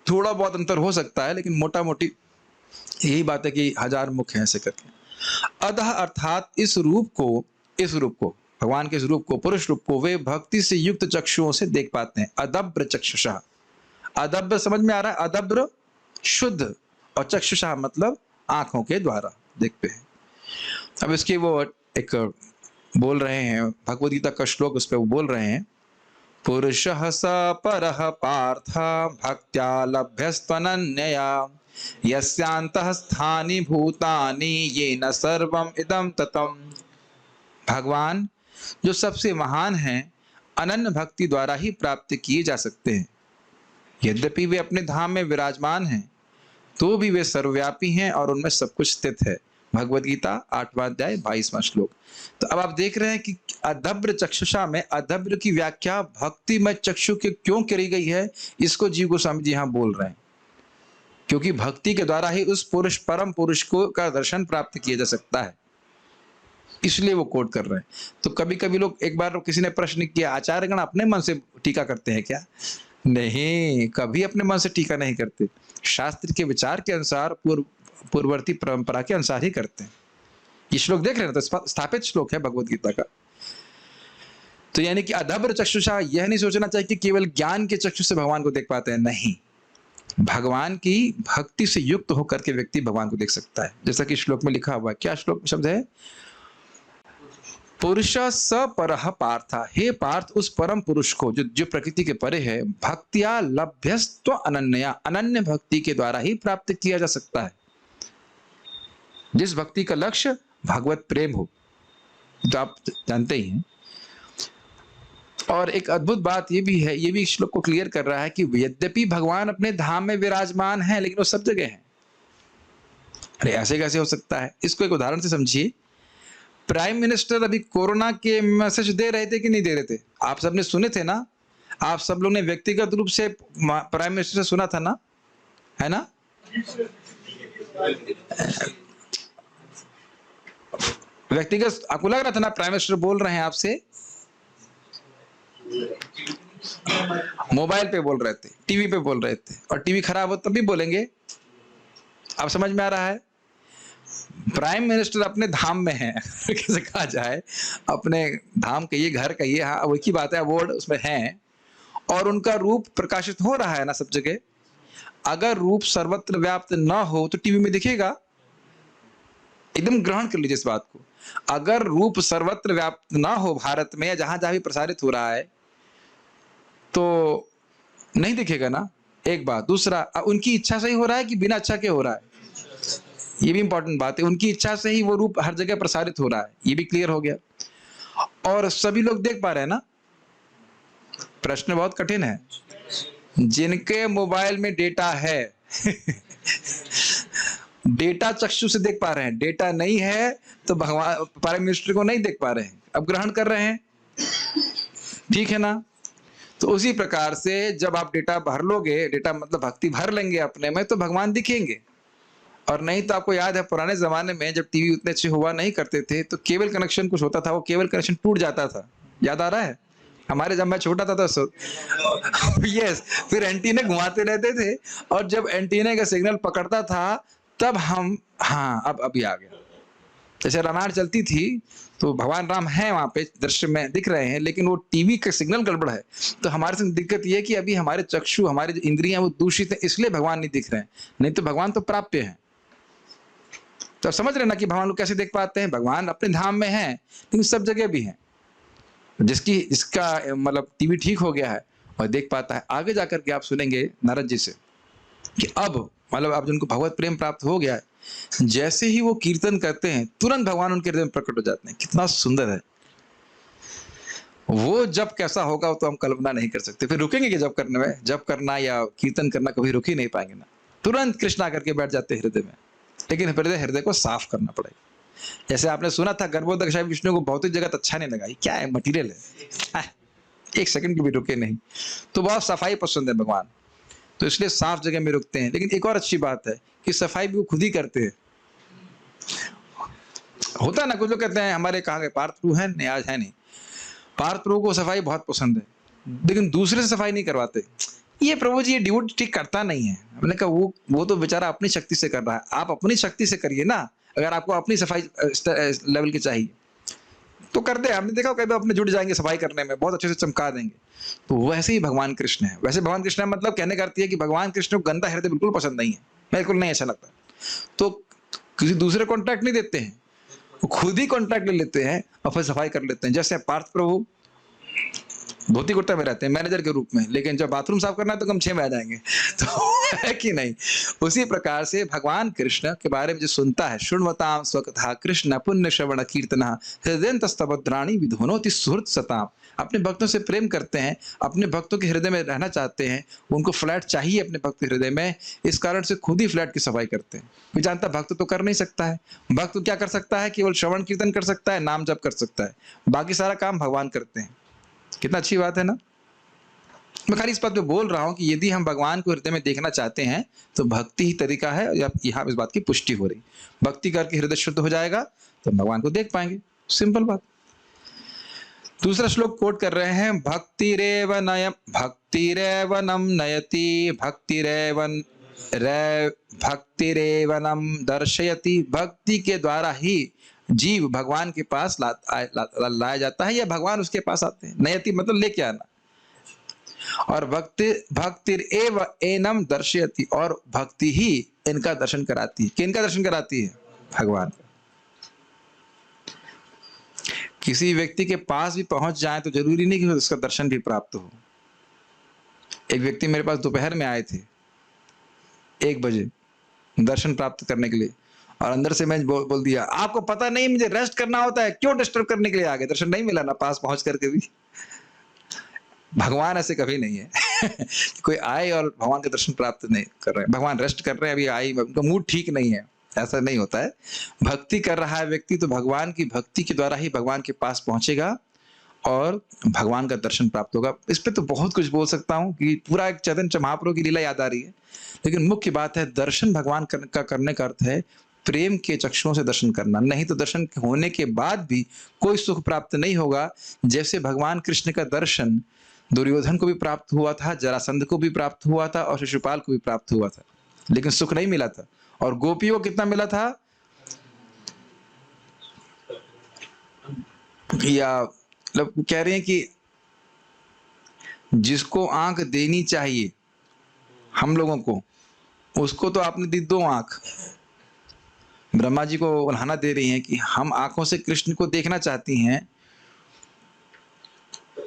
Speaker 1: थोड़ा बहुत अंतर हो सकता है, लेकिन मोटा मोटी यही बात है कि हजार मुख हैं ऐसे करके। अतः अर्थात इस रूप को भगवान के इस रूप को, पुरुष रूप को वे भक्ति से युक्त चक्षुओं से देख पाते हैं। अदब्र चक्षुषा, अदब्र समझ में आ रहा है, अदब्र शुद्ध, और चक्षुषा मतलब आंखों के द्वारा देखते हैं। अब इसकी वो एक बोल रहे हैं भगवद गीता का श्लोक, उस पर वो बोल रहे हैं, पुरुषः स परः पार्थ भक्त्या लभ्यस्त्वनन्यया यस्यान्तः स्थानि भूतानि येन सर्वम इदं ततम्। भगवान जो सबसे महान हैं, अनन्य भक्ति द्वारा ही प्राप्त किए जा सकते हैं। यद्यपि वे अपने धाम में विराजमान हैं, तो भी वे सर्वव्यापी हैं और उनमें सब कुछ स्थित है। भगवद गीता 8वां अध्याय 22वां श्लोक। तो अब आप देख रहे हैं कि अदब्र चक्षुषा में अदब्र की व्याख्या भक्ति में चक्षु के क्यों करी गई है, इसको जीव गोस्वामी जी यहाँ बोल रहे हैं। क्योंकि भक्ति के द्वारा ही उस पुरुष, परम पुरुष को का दर्शन प्राप्त किया जा सकता है, इसलिए वो कोट कर रहे हैं। तो कभी कभी लोग, एक बार किसी ने प्रश्न किया, आचार्यगण अपने मन से टीका करते हैं क्या? नहीं, कभी अपने मन से टीका नहीं करते, शास्त्र के विचार के अनुसार, पूर्ववर्ती परंपरा के अनुसार ही करते हैं। ये श्लोक देख रहे हैं, तो स्थापित श्लोक है भगवद गीता का। तो यानी कि अदब्र चक्षुषा, यह नहीं सोचना चाहिए कि केवल ज्ञान के चक्षु से भगवान को देख पाते हैं, नहीं, भगवान की भक्ति से युक्त होकर के व्यक्ति भगवान को देख सकता है। जैसा कि श्लोक में लिखा हुआ है, क्या श्लोक शब्द है? पुरुष स परः पार्थ, हे पार्थ उस परम पुरुष को जो प्रकृति के परे है, भक्तिया लभ्यस्त्व अनन्या, अनन्य भक्ति के द्वारा ही प्राप्त किया जा सकता है। जिस भक्ति का लक्ष्य भगवत प्रेम हो, जो आप जानते ही हैं। और एक अद्भुत बात ये भी है, ये भी श्लोक को क्लियर कर रहा है कि यद्यपि भगवान अपने धाम में विराजमान है, लेकिन वो सब जगह है। अरे ऐसे कैसे हो सकता है? इसको एक उदाहरण से समझिए। प्राइम मिनिस्टर अभी कोरोना के मैसेज दे रहे थे कि नहीं दे रहे थे? आप सबने सुने थे ना? आप सब लोग ने व्यक्तिगत रूप से प्राइम मिनिस्टर से सुना था ना, है ना? व्यक्तिगत आपको लग रहा था ना प्राइम मिनिस्टर बोल रहे हैं आपसे? मोबाइल पे बोल रहे थे, टीवी पे बोल रहे थे, और टीवी खराब हो तब भी बोलेंगे। अब समझ में आ रहा है? प्राइम मिनिस्टर अपने धाम में है कैसे कहा जाए, अपने धाम कहिए, घर कहिए, हाँ वही की बात है, अवार्ड उसमें है, और उनका रूप प्रकाशित हो रहा है ना सब जगह। अगर रूप सर्वत्र व्याप्त ना हो तो टीवी में दिखेगा? एकदम ग्रहण कर लीजिए इस बात को। अगर रूप सर्वत्र व्याप्त ना हो भारत में, या जहां जहां भी प्रसारित हो रहा है, तो नहीं दिखेगा ना, एक बात। दूसरा, उनकी इच्छा से ही हो रहा है कि बिना इच्छा के हो रहा है? ये भी इंपॉर्टेंट बात है। उनकी इच्छा से ही वो रूप हर जगह प्रसारित हो रहा है, ये भी क्लियर हो गया। और सभी लोग देख पा रहे हैं ना? प्रश्न बहुत कठिन है। जिनके मोबाइल में डेटा है डेटा चक्षु से देख पा रहे हैं, डेटा नहीं है तो भगवान प्राइम मिनिस्टर को नहीं देख पा रहे हैं, अब ग्रहण कर रहे हैं, ठीक है ना? तो उसी प्रकार से जब आप डेटा भर लोगे, डेटा मतलब भक्ति भर लेंगे अपने में, तो भगवान दिखेंगे। और नहीं तो आपको याद है पुराने जमाने में जब टीवी उतने अच्छे हुआ नहीं करते थे, तो केबल कनेक्शन कुछ होता था, वो केबल कनेक्शन टूट जाता था, याद आ रहा है? हमारे जब मैं छोटा था तो यस, फिर एंटीने घुमाते रहते थे, और जब एंटीने का सिग्नल पकड़ता था तब हम, हाँ अब आ गया। जैसे रामायण चलती थी तो भगवान राम हैं वहां पे दृश्य में दिख रहे हैं, लेकिन वो टीवी का सिग्नल गड़बड़ है। तो हमारे साथ दिक्कत ये है कि अभी हमारे चक्षु, हमारे जो इंद्रियां वो दूषित है, इसलिए भगवान नहीं दिख रहे हैं, नहीं तो भगवान तो प्राप्य है। तो समझ रहे ना कि भगवान लोग कैसे देख पाते हैं? भगवान अपने धाम में है, लेकिन सब जगह भी है। जिसका मतलब टीवी ठीक हो गया है और देख पाता है। आगे जाकर के आप सुनेंगे नारद जी से कि अब मतलब अब जिनको भगवत प्रेम प्राप्त हो गया है, जैसे ही वो कीर्तन करते हैं तुरंत भगवान उनके हृदय में प्रकट हो जाते हैं। कितना सुंदर है वो। जब कैसा होगा वो तो हम कल्पना नहीं कर सकते। फिर रुकेंगे कि जब करना या कीर्तन करना कभी रुक ही नहीं पाएंगे ना, तुरंत कृष्ण आकर के बैठ जाते हैं हृदय में। लेकिन हृदय को साफ करना पड़ेगा। जैसे आपने सुना था गर्भोदक विष्णु को भौतिक जगत अच्छा नहीं लगा, क्या है मटीरियल है, एक सेकंड भी रुके नहीं, तो बहुत सफाई पसंद है भगवान, तो इसलिए साफ जगह में रुकते हैं। लेकिन एक और अच्छी बात है कि सफाई भी वो खुद ही करते हैं। होता है ना, कुछ लोग कहते हैं हमारे कहाँ गए पार्थ प्रभु हैं, नहीं आज है नहीं। पार्थ प्रभु को सफाई बहुत पसंद है, लेकिन दूसरे से सफाई नहीं करवाते। ये प्रभु जी ये ड्यूटी ठीक करता नहीं है। हमने कहा वो तो बेचारा अपनी शक्ति से कर रहा है, आप अपनी शक्ति से करिए ना। अगर आपको अपनी सफाई लेवल की चाहिए तो कर दे। हमने देखा कई बार अपने जुट जाएंगे सफाई करने में, बहुत अच्छे से चमका देंगे। तो वैसे ही भगवान कृष्ण है। वैसे भगवान कृष्ण मतलब कहने का अर्थ है कि भगवान कृष्ण को गंदा हृदय बिल्कुल पसंद नहीं है, बिल्कुल नहीं अच्छा लगता। तो किसी दूसरे कॉन्ट्रैक्ट नहीं देते हैं, वो खुद ही कॉन्ट्रैक्ट ले लेते हैं और फिर सफाई कर लेते हैं। जैसे पार्थ प्रभु धोती कुर्ता में रहते हैं मैनेजर के रूप में, लेकिन जब बाथरूम साफ करना है तो कम 6 में आ जाएंगे। तो है कि नहीं? उसी प्रकार से भगवान कृष्ण के बारे में जो सुनता है, शृण्वताम स्वकथा कृष्ण पुण्य श्रवण कीर्तना हृदयन्तस्तवद्राणि विधुनोति सुहृत् सताम। अपने भक्तों से प्रेम करते हैं, अपने भक्तों के हृदय में रहना चाहते हैं, उनको फ्लैट चाहिए अपने भक्त के हृदय में, इस कारण से खुद ही फ्लैट की सफाई करते हैं। कोई जानता भक्त तो कर नहीं सकता है। भक्त क्या कर सकता है? केवल श्रवण कीर्तन कर सकता है, नाम जप कर सकता है, बाकी सारा काम भगवान करते हैं। कितना अच्छी बात है ना। मैं खाली इस बात पे बोल रहा हूं कि यदि हम भगवान को हृदय में देखना चाहते हैं तो भक्ति ही तरीका है। यहाँ इस बात की पुष्टि हो रही, भक्ति करके हृदय शुद्ध हो जाएगा तो भगवान को देख पाएंगे। सिंपल बात। दूसरा श्लोक कोट कर रहे हैं, भक्तिरेव नम नयति भक्तिरेवनम दर्शयति। भक्ति के द्वारा ही जीव भगवान के पास लाया जाता है या भगवान उसके पास आते हैं। नयति मतलब लेके आना। और भक्तिरेव एनम दर्शयति, और भक्ति ही इनका दर्शन कराती है। किनका दर्शन कराती है? भगवान का। किसी व्यक्ति के पास भी पहुंच जाए तो जरूरी नहीं कि उसका दर्शन भी प्राप्त हो। एक व्यक्ति मेरे पास दोपहर में आए थे 1 बजे दर्शन प्राप्त करने के लिए, और अंदर से मैं बोल दिया, आपको पता नहीं मुझे रेस्ट करना होता है, क्यों डिस्टर्ब करने के लिए आ गए? दर्शन नहीं मिला ना पास पहुंच करके भी। भगवान ऐसे कभी नहीं है कोई आए और भगवान के दर्शन प्राप्त नहीं कर रहे हैं। भगवान रेस्ट कर रहे हैं, अभी आई, उनका मूड ठीक नहीं है, ऐसा नहीं होता है। भक्ति कर रहा है व्यक्ति तो भगवान की भक्ति के द्वारा ही भगवान के पास पहुंचेगा और भगवान का दर्शन प्राप्त होगा। इस पे तो बहुत कुछ बोल सकता हूँ कि पूरा एक चैतन्य महाप्रभु की लीला याद आ रही है, लेकिन मुख्य बात है दर्शन भगवान का करने का अर्थ है प्रेम के चक्षुओं से दर्शन करना। नहीं तो दर्शन होने के बाद भी कोई सुख प्राप्त नहीं होगा। जैसे भगवान कृष्ण का दर्शन दुर्योधन को भी प्राप्त हुआ था, जरासंध को भी प्राप्त हुआ था और शिशुपाल को भी प्राप्त हुआ था, लेकिन सुख नहीं मिला था। और गोपियों को कितना मिला था? या मतलब कह रहे हैं कि जिसको आंख देनी चाहिए हम लोगों को, उसको तो आपने दी 2 आंख। ब्रह्मा जी को उल्हाना दे रही हैं कि हम आंखों से कृष्ण को देखना चाहती हैं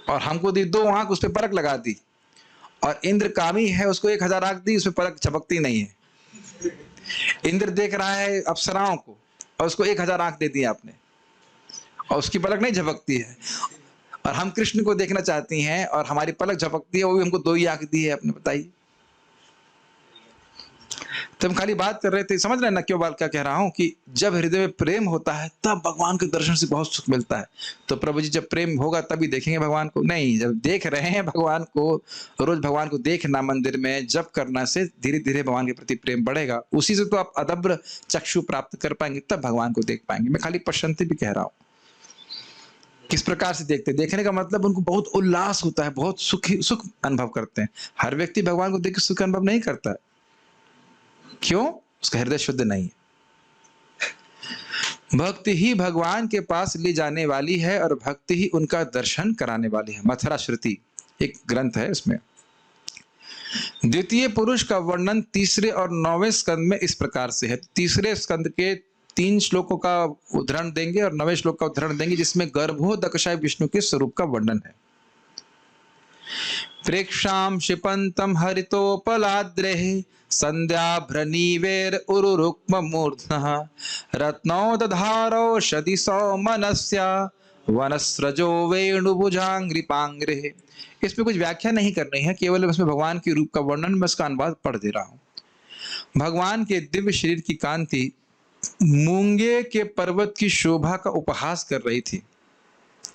Speaker 1: और हमको दी 2 आंख, उस पर परख लगा दी। और इंद्र कामी है, उसको 1000 आंख दी, उसमें परख झपकती नहीं है। इंद्र देख रहा है अप्सराओं को और उसको 1000 आंख दे दी आपने और उसकी पलक नहीं झपकती है। और हम कृष्ण को देखना चाहती हैं और हमारी पलक झपकती है, वो भी हमको 2 ही आंख दी है। आपने बताइए। तो हम खाली बात कर रहे थे, समझ रहे हैं ना क्यों बात क्या कह रहा हूं, कि जब हृदय में प्रेम होता है तब भगवान के दर्शन से बहुत सुख मिलता है। तो प्रभु जी जब प्रेम होगा तभी देखेंगे भगवान को, नहीं जब देख रहे हैं भगवान को, रोज भगवान को देखना, मंदिर में जप करना से धीरे धीरे भगवान के प्रति प्रेम बढ़ेगा। उसी से तो आप अदब्र चक्षु प्राप्त कर पाएंगे, तब भगवान को देख पाएंगे। मैं खाली पश्चंती भी कह रहा हूँ। किस प्रकार से देखते? देखने का मतलब उनको बहुत उल्लास होता है, बहुत सुख अनुभव करते हैं। हर व्यक्ति भगवान को देख के सुख अनुभव नहीं करता है। क्यों? उसका हृदय शुद्ध नहीं है। भक्ति ही भगवान के पास ले जाने वाली है और भक्ति ही उनका दर्शन कराने वाली है। मथुरा श्रुति एक ग्रंथ है, इसमें द्वितीय पुरुष का वर्णन 3 और 9वें स्कंद में इस प्रकार से है। 3 स्कंद के 3 श्लोकों का उदाहरण देंगे और 9वें श्लोक का उदाहरण देंगे, जिसमें गर्भोदकशाय विष्णु के स्वरूप का वर्णन है। प्रेक्षाम क्षिपंतम हरितोपलाद्रेः संध्याभ्रनीवेर उरुरुक्म मूर्धनः रत्नोदधारो शदिसो मनस्या वनस्रजो वेणुभुजांग्रिपांग्रेः। इसमें कुछ व्याख्या नहीं करनी है, केवल इसमें भगवान के रूप का वर्णन, मैं इसका अनुवाद पढ़ दे रहा हूँ। भगवान के दिव्य शरीर की कांति मूंगे के पर्वत की शोभा का उपहास कर रही थी।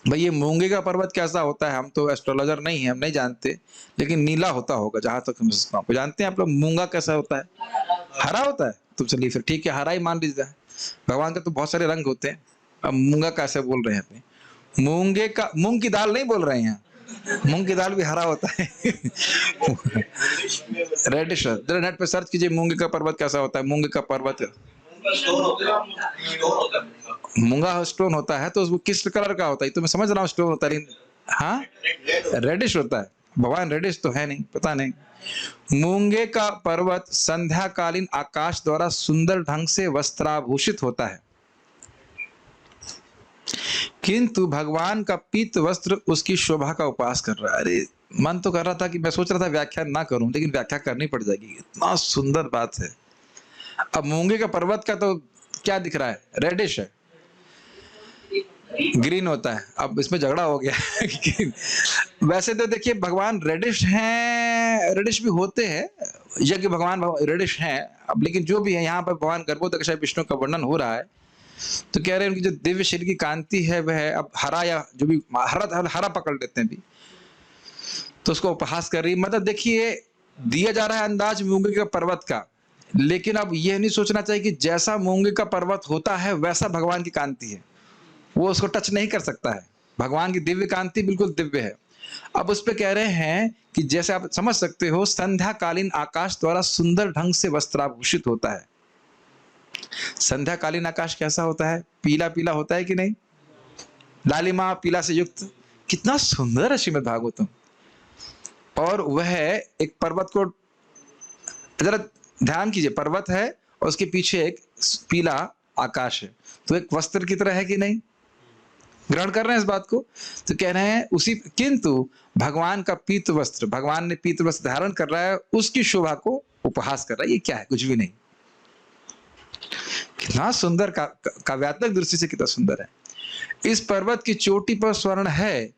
Speaker 1: भाई ये मूंगे का पर्वत कैसा होता है, हम तो एस्ट्रोलॉजर नहीं है, हम नहीं जानते, लेकिन नीला होता होगा जहां तक समझ सकता हूँ। जानते हैं आप लोग मूंगा कैसा होता है? हरा होता है। तो चलिए फिर ठीक है, हरा ही मान लीजिए। भगवान के तो बहुत सारे रंग होते हैं, अब मूंगा कैसे बोल रहे हैं अपने, मूंगे का, मूंग की दाल नहीं बोल रहे हैं यहाँ, मूंग की दाल भी हरा होता है। रेडिश, जरा नेट पे सर्च कीजिए मूंगे का पर्वत कैसा होता है, मूंगे का पर्वत। मूंगा स्टोन होता है तो वो किस कलर का होता है, तो मैं समझ रहा हूँ स्टोन होता है, लेकिन हाँ रेडिश होता है। भगवान रेडिश तो है नहीं, पता नहीं। मूंगे का पर्वत संध्याकालीन आकाश द्वारा सुंदर ढंग से वस्त्राभूषित होता है, किंतु भगवान का पीत वस्त्र उसकी शोभा का उपहास कर रहा है। अरे मन तो कर रहा था कि मैं सोच रहा था व्याख्या ना करूं, लेकिन व्याख्या करनी पड़ जाएगी, इतना सुंदर बात है। अब मूंगे का पर्वत का तो क्या दिख रहा है, रेडिश है, ग्रीन होता है। अब इसमें झगड़ा हो गया। वैसे तो देखिए भगवान रेडिश हैं, रेडिश भी होते हैं, यज्ञ भगवान रेडिश हैं। अब लेकिन जो भी है यहाँ पर भगवान गर्भोदक विष्णु का वर्णन हो रहा है, तो कह रहे हैं उनकी जो दिव्य शरीर की कांति है वह अब हरा, या जो भी हरा पकड़ लेते हैं भी, तो उसको उपहास कर रही। मतलब देखिए दिया जा रहा है अंदाज मूंगे के पर्वत का, लेकिन अब यह नहीं सोचना चाहिए कि जैसा मूंगे का पर्वत होता है वैसा भगवान की कांति है, वो उसको टच नहीं कर सकता है। भगवान की दिव्य कांति बिल्कुल दिव्य है। अब उस पे कह रहे हैं कि जैसे आप समझ सकते हो, संध्याकालीन आकाश द्वारा सुंदर ढंग से वस्त्राभूषित होता है। संध्याकालीन आकाश कैसा होता है, पीला पीला होता है कि नहीं, लालिमा पीला से युक्त, कितना सुंदर है श्रीमद् भागवतम। और वह एक पर्वत को जरा ध्यान कीजिए, पर्वत है और उसके पीछे एक पीला आकाश है, तो एक वस्त्र की तरह है कि नहीं, ग्रहण कर रहे हैं इस बात को। तो कह रहे हैं उसी, किंतु भगवान का पीत वस्त्र, भगवान ने पीत वस्त्र धारण कर रहा है, उसकी शोभा को उपहास कर रहा है। ये क्या है, कुछ भी नहीं। कितना सुंदर, काव्यात्मक दृष्टि से कितना सुंदर है। इस पर्वत की चोटी पर स्वर्ण है,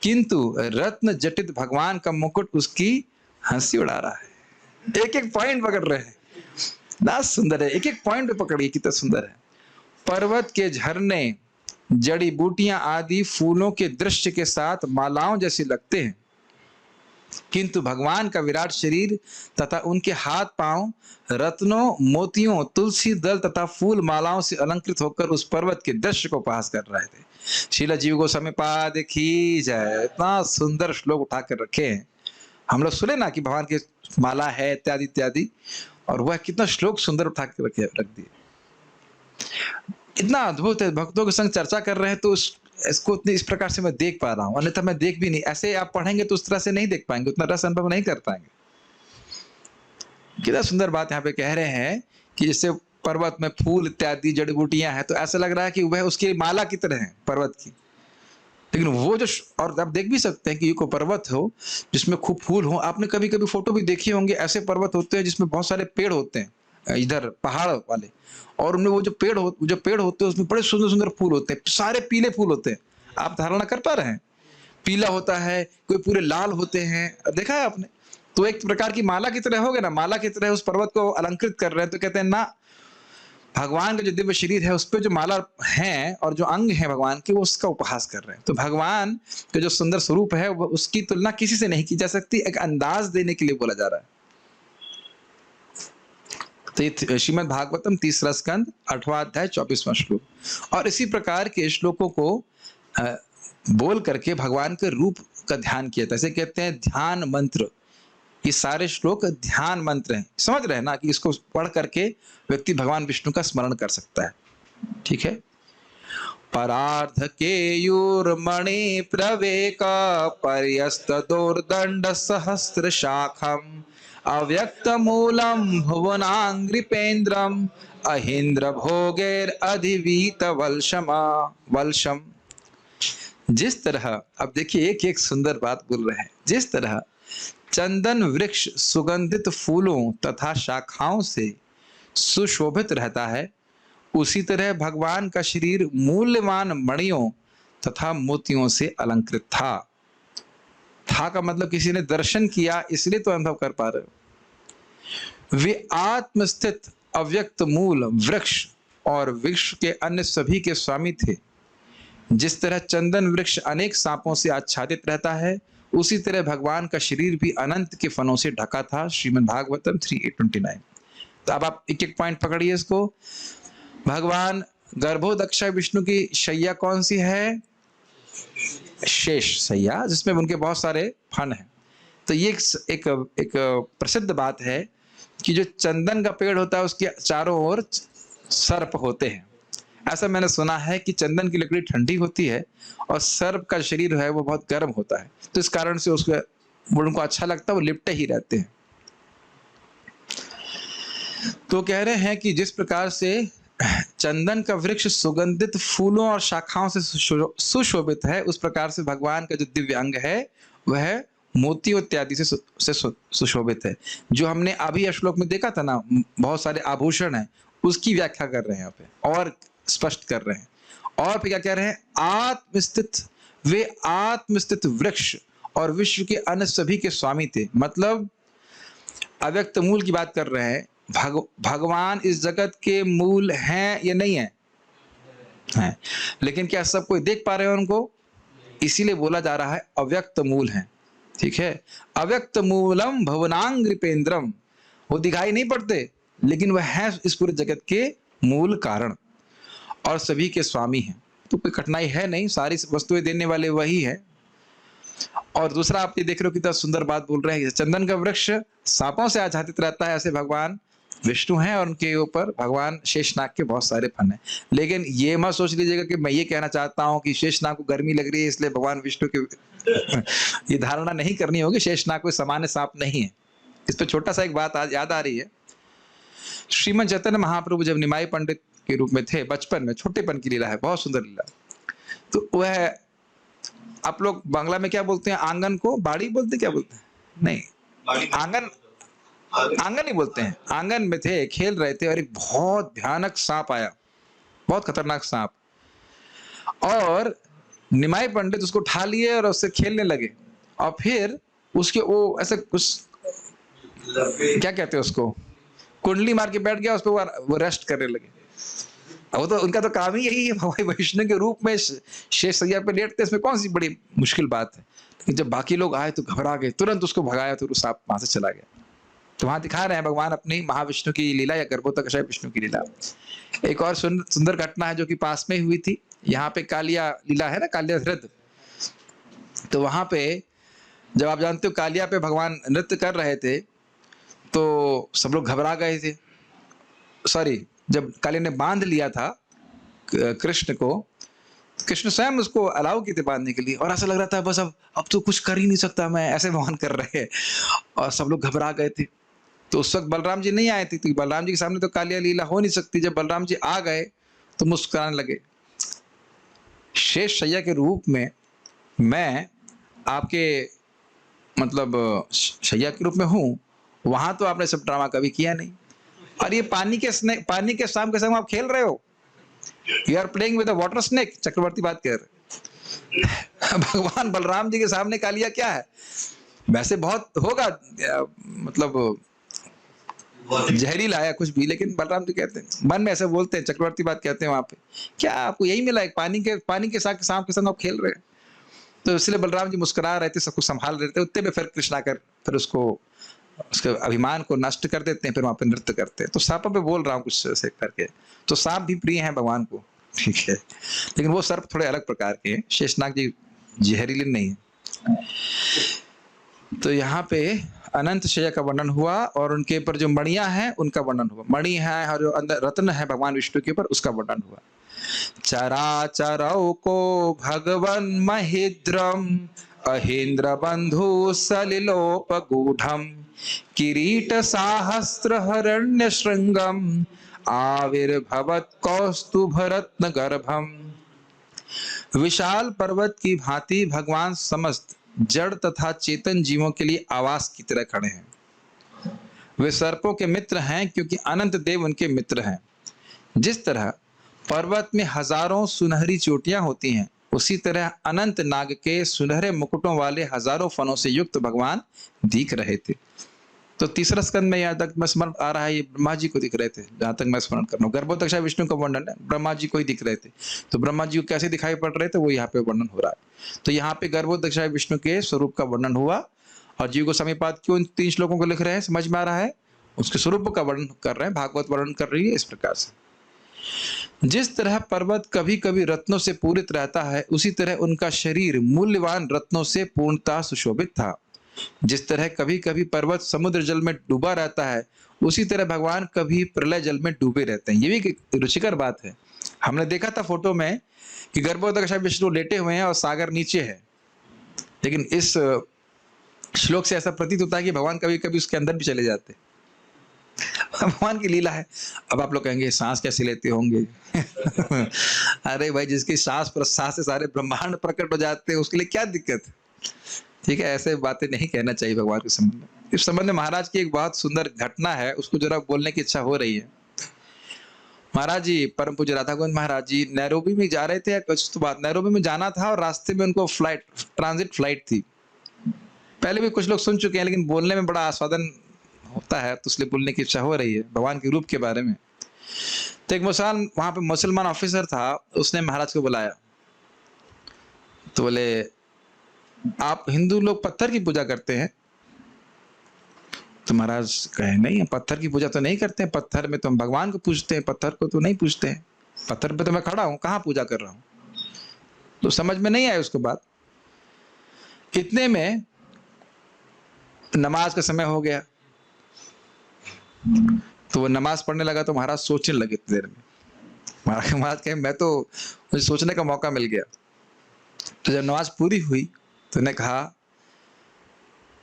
Speaker 1: किंतु रत्न जटित भगवान का मुकुट उसकी हंसी उड़ा रहा है। एक एक पॉइंट पकड़ रहे हैं, ना सुंदर है, एक एक पॉइंट पे पकड़िए, कितना सुंदर है। पर्वत के झरने, जड़ी बूटियां आदि फूलों के दृश्य के साथ मालाओं जैसे लगते हैं, किंतु भगवान का विराट शरीर तथा उनके हाथ पांव रत्नों, मोतियों, तुलसी दल तथा फूल मालाओं से अलंकृत होकर उस पर्वत के दृश्य को उपहास कर रहे थे। शीला जीव गोस्वामी पाद की जय। इतना सुंदर श्लोक उठा कर रखे हैं। हम लोग सुने ना कि भगवान की माला है इत्यादि इत्यादि, और वह कितना श्लोक सुंदर उठा के रख दिए, इतना अद्भुत है। भक्तों के संग चर्चा कर रहे हैं तो इसको इतने इस प्रकार से मैं देख पा रहा हूं, अन्यथा मैं देख भी नहीं, ऐसे आप पढ़ेंगे तो उस तरह से नहीं देख पाएंगे, उतना रस अनुभव नहीं कर पाएंगे। कितना सुंदर बात यहाँ पे कह रहे हैं कि जैसे पर्वत में फूल इत्यादि जड़ी बूटियां हैं, तो ऐसा लग रहा है कि वह उसकी माला की तरह है पर्वत की, लेकिन वो जो, और आप देख भी सकते हैं कि कोई पर्वत हो जिसमें खूब फूल हो। आपने कभी कभी फोटो भी देखे होंगे, ऐसे पर्वत होते हैं जिसमें बहुत सारे पेड़ होते हैं, इधर पहाड़ वाले, और उनमें वो जो पेड़ होते हैं उसमें बड़े सुंदर सुंदर फूल होते हैं, सारे पीले फूल होते हैं। आप धारणा कर पा रहे हैं, पीला होता है, कोई पूरे लाल होते हैं, देखा है आपने। तो एक प्रकार की माला की तरह हो गया ना, माला की तरह उस पर्वत को अलंकृत कर रहे हैं। तो कहते हैं ना, भगवान का जो दिव्य शरीर है उस पर जो माला है और जो अंग है भगवान के, वो उसका उपहास कर रहे हैं। तो भगवान का जो सुंदर स्वरूप है वो, उसकी तुलना किसी से नहीं की जा सकती, एक अंदाज देने के लिए बोला जा रहा है। तो श्रीमद् भागवतम 3रा स्कंद 8वां अध्याय 24वां श्लोक। और इसी प्रकार के श्लोकों को बोल करके भगवान के रूप का ध्यान किया था। इसे कहते हैं ध्यान मंत्र। ये सारे श्लोक ध्यान मंत्र हैं, समझ रहे हैं ना, कि इसको पढ़ करके व्यक्ति भगवान विष्णु का स्मरण कर सकता है। ठीक है। परार्ध केयूर्मणि प्रवेक पर्यस्त दोर्दंड सहस्र शाखम अव्यक्त मूलम भुवनांग्रिपेन्द्रम अहिंद्र भोगेर अधिवीत वल्शम। जिस तरह, अब देखिए एक एक सुंदर बात बोल रहे हैं, जिस तरह चंदन वृक्ष सुगंधित फूलों तथा शाखाओं से सुशोभित रहता है, उसी तरह भगवान का शरीर मूल्यवान मणियों तथा मोतियों से अलंकृत था। था का मतलब किसी ने दर्शन किया इसलिए तो अनुभव कर पा रहे हो। वे आत्मस्थित अव्यक्त मूल वृक्ष और वृक्ष के अन्य सभी के स्वामी थे। जिस तरह चंदन वृक्ष अनेक सांपों से आच्छादित रहता है, उसी तरह भगवान का शरीर भी अनंत के फनों से ढका था। श्रीमद् भागवतम 3:8-29। तो अब आप एक एक पॉइंट पकड़िए इसको। भगवान गर्भोदक्षा विष्णु की शैया कौन सी है? शेष शैया, जिसमें उनके बहुत सारे फन हैं। तो ये एक प्रसिद्ध बात है कि जो चंदन का पेड़ होता है उसके चारों ओर सर्प होते हैं। ऐसा मैंने सुना है कि चंदन की लकड़ी ठंडी होती है और सर्प का शरीर है वो बहुत गर्म होता है, तो इस कारण से उसको उनको अच्छा लगता है, वो लिपटे ही रहते हैं। तो कह रहे हैं कि जिस प्रकार से चंदन का वृक्ष सुगंधित फूलों और शाखाओं से सुशोभित है, उस प्रकार से भगवान का जो दिव्य अंग है वह मोतियों इत्यादि से सुशोभित है। जो हमने अभी श्लोक में देखा था ना, बहुत सारे आभूषण हैं, उसकी व्याख्या कर रहे हैं यहाँ पे और स्पष्ट कर रहे हैं। और फिर क्या कह रहे हैं? आत्मस्थित, वे आत्मस्थित वृक्ष और विश्व के अन्य सभी के स्वामी थे। मतलब अव्यक्त मूल की बात कर रहे हैं। भगवान इस जगत के मूल हैं या नहीं है? हैं। लेकिन क्या सब कोई देख पा रहे हैं उनको? इसीलिए बोला जा रहा है अव्यक्त मूल है। ठीक है, अव्यक्त मूलम भवनांग नृपेंद्रम, वो दिखाई नहीं पड़ते लेकिन वह है इस पूरे जगत के मूल कारण और सभी के स्वामी हैं। तो कोई कठिनाई है नहीं, सारी वस्तुएं देने वाले वही है। और दूसरा आप ये देख रहे हो कितना सुंदर बात बोल रहे हैं, चंदन का वृक्ष सांपों से आच्छादित रहता है, ऐसे भगवान विष्णु हैं और उनके ऊपर भगवान शेषनाग के बहुत सारे फन हैं। लेकिन ये मत सोच लीजिएगा कि मैं ये कहना चाहता हूं कि शेषनाग को गर्मी लग रही है इसलिए भगवान विष्णु के ये धारणा नहीं करनी होगी। शेषनाग कोई सामान्य सांप नहीं है। इस पर छोटा सा एक बात आज याद आ रही है। श्रीमद चैतन्य महाप्रभु जब निमाई पंडित के रूप में थे, बचपन में छोटेपन की लीला है, बहुत सुंदर लीला। तो वह, आप लोग बांग्ला में क्या बोलते हैं? आंगन को बाड़ी बोलते, क्या बोलते हैं? नहीं, आंगन, आंगन ही बोलते हैं। आंगन में थे, खेल रहे थे और एक बहुत भयानक सांप आया, बहुत खतरनाक सांप। और निमाई पंडित उसको उठा लिए और उससे खेलने लगे और फिर उसके वो ऐसे कुछ क्या कहते हैं उसको, कुंडली मार के बैठ गया, उस पर वो रेस्ट करने लगे। वो तो उनका तो काम ही यही है, भगवान वैष्णव के रूप में शेष सैया पे लेटते, इसमें कौन सी बड़ी मुश्किल बात है। लेकिन जब बाकी लोग आए तो घबरा गए, तुरंत उसको भगाया तो सांप वहां से चला गया। तो वहां दिखा रहे हैं भगवान अपनी महाविष्णु की लीला या गर्भोदक्षा विष्णु की लीला। एक और सुंदर घटना है जो कि पास में हुई थी। यहाँ पे कालिया लीला है ना, कालिया हृद। तो वहां पे जब आप जानते हो कालिया पे भगवान नृत्य कर रहे थे तो सब लोग घबरा गए थे। सॉरी, जब कालिया ने बांध लिया था कृष्ण को, कृष्ण स्वयं उसको अलाउ किए थे बांधने के लिए और ऐसा लग रहा था बस अब तो कुछ कर ही नहीं सकता मैं, ऐसे भगवान कर रहे हैं और सब लोग घबरा गए थे। तो उस वक्त बलराम जी नहीं आए थे, तो बलराम जी के सामने तो कालिया लीला हो नहीं सकती। जब बलराम जी आ गए तो मुस्कुराने लगे। शेष शैया के रूप में मैं आपके मतलब शैया के रूप में हूँ, वहां तो आपने सब ड्रामा कभी किया नहीं। और ये पानी के सांप के संग आप खेल रहे हो, you are playing with a water snake. Chakraborty बात कर रहे भगवान बलराम जी के सामने कालिया क्या है? वैसे बहुत होगा मतलब जहरीला है कुछ भी, लेकिन बलराम जी कहते हैं, मन में ऐसे बोलते हैं, चक्रवर्ती बात कहते हैं वहां पे, क्या आपको यही मिला? एक पानी के साथ सांप के संग आप खेल रहे हैं। तो इसलिए बलराम जी मुस्कुरा रहे थे, सब कुछ संभाल रहे थे। उतने में फिर कृष्ण आकर फिर उसके अभिमान को नष्ट कर देते हैं, फिर वहां पे नृत्य करते हैं। तो सांपों पे बोल रहा हूँ कुछ ऐसे करके। तो सांप भी प्रिय हैं भगवान को, ठीक है, लेकिन वो सर्प थोड़े अलग प्रकार के हैं। शेषनाग जी जहरीले नहीं है। तो यहाँ पे अनंत शैया का वर्णन हुआ और उनके ऊपर जो मणियां हैं उनका वर्णन हुआ। मणि है और जो अंदर रत्न है भगवान विष्णु के ऊपर, उसका वर्णन हुआ। चराचरौ को भगवन महिद्रम अहेन्द्र बंधु सलिलोपगूढ़म किरीट साहस्र हरण्य श्रृंगम आविर्भवत कौस्तुभ रत्न गर्भम। विशाल पर्वत की भांति भगवान समस्त जड़ तथा चेतन जीवों के लिए आवास की तरह खड़े हैं। वे सर्पों के मित्र हैं क्योंकि अनंत देव उनके मित्र हैं। जिस तरह पर्वत में हजारों सुनहरी चोटियां होती हैं, उसी तरह अनंत नाग के सुनहरे मुकुटों वाले हजारों फनों से युक्त भगवान दिख रहे थे। तो तीसरा स्कंद में यहाँ तक मैं स्मरण आ रहा है, ये ब्रह्मा जी को दिख रहे थे, जहां तक मैं स्मरण कर रहा हूँ। गर्भोदक्षा विष्णु का वर्णन है, ब्रह्मा जी को ही दिख रहे थे। तो ब्रह्मा जी को कैसे दिखाई पड़ रहे थे वो यहाँ पे वर्णन हो रहा है। तो यहाँ पे गर्भोदक्षा विष्णु के स्वरूप का वर्णन हुआ और जीव गोस्वामी पाद क्यों इन 3 श्लोकों को लिख रहे हैं, समझ में आ रहा है। उसके स्वरूप का वर्णन कर रहे हैं, भागवत वर्णन कर रही है इस प्रकार से। जिस तरह पर्वत कभी कभी रत्नों से पूरित रहता है, उसी तरह उनका शरीर मूल्यवान रत्नों से पूर्णतः सुशोभित था। जिस तरह कभी कभी पर्वत समुद्र जल में डूबा रहता है, उसी तरह भगवान कभी प्रलय जल में डूबे रहते हैं। ये भी एक रुचिकर बात है। हमने देखा था फोटो में कि गर्भोदक विष्णु लेटे हुए हैं और सागर नीचे है, लेकिन इस श्लोक से ऐसा प्रतीत होता है कि भगवान कभी कभी उसके अंदर भी चले जाते हैं। भगवान की लीला है। अब आप लोग कहेंगे सांस कैसे लेते होंगे? अरे भाई, जिसकी सांस प्रश्वास से सारे ब्रह्मांड प्रकट हो जाते हैं, उसके लिए क्या दिक्कत है? ठीक है, ऐसे बातें नहीं कहना चाहिए भगवान के संबंध में। इस संबंध में महाराज की एक बहुत सुंदर घटना है, उसको जरा बोलने की इच्छा हो रही है। महाराज जी, परम पूज्य राधा गोविंद महाराज जी नैरोबी में जा रहे थे, कुछ तो बात नैरोबी में जाना था और रास्ते में उनको ट्रांजिट फ्लाइट थी। पहले भी कुछ लोग सुन चुके हैं, लेकिन बोलने में बड़ा आस्वादन होता है, तो इसलिए बोलने की इच्छा हो रही है भगवान के रूप के बारे में। तो एक वहां पे मुसलमान ऑफिसर था, उसने महाराज को बुलाया। तो बोले, आप हिंदू लोग पत्थर की पूजा करते हैं? तो महाराज कहे, नहीं, पत्थर की पूजा तो नहीं करते हैं, पत्थर में तो हम भगवान को पूजते हैं, पत्थर को तो नहीं पूजते हैं। पत्थर पे तो मैं खड़ा हूं, कहाँ पूजा कर रहा हूं? तो समझ में नहीं आया उसके बाद। इतने में नमाज का समय हो गया, तो वो नमाज पढ़ने लगा। तो महाराज सोचने लगे देर में। महाराज कहे, मैं तो, मुझे सोचने का मौका मिल गया। तो जब नमाज पूरी हुई तो उन्हें कहा,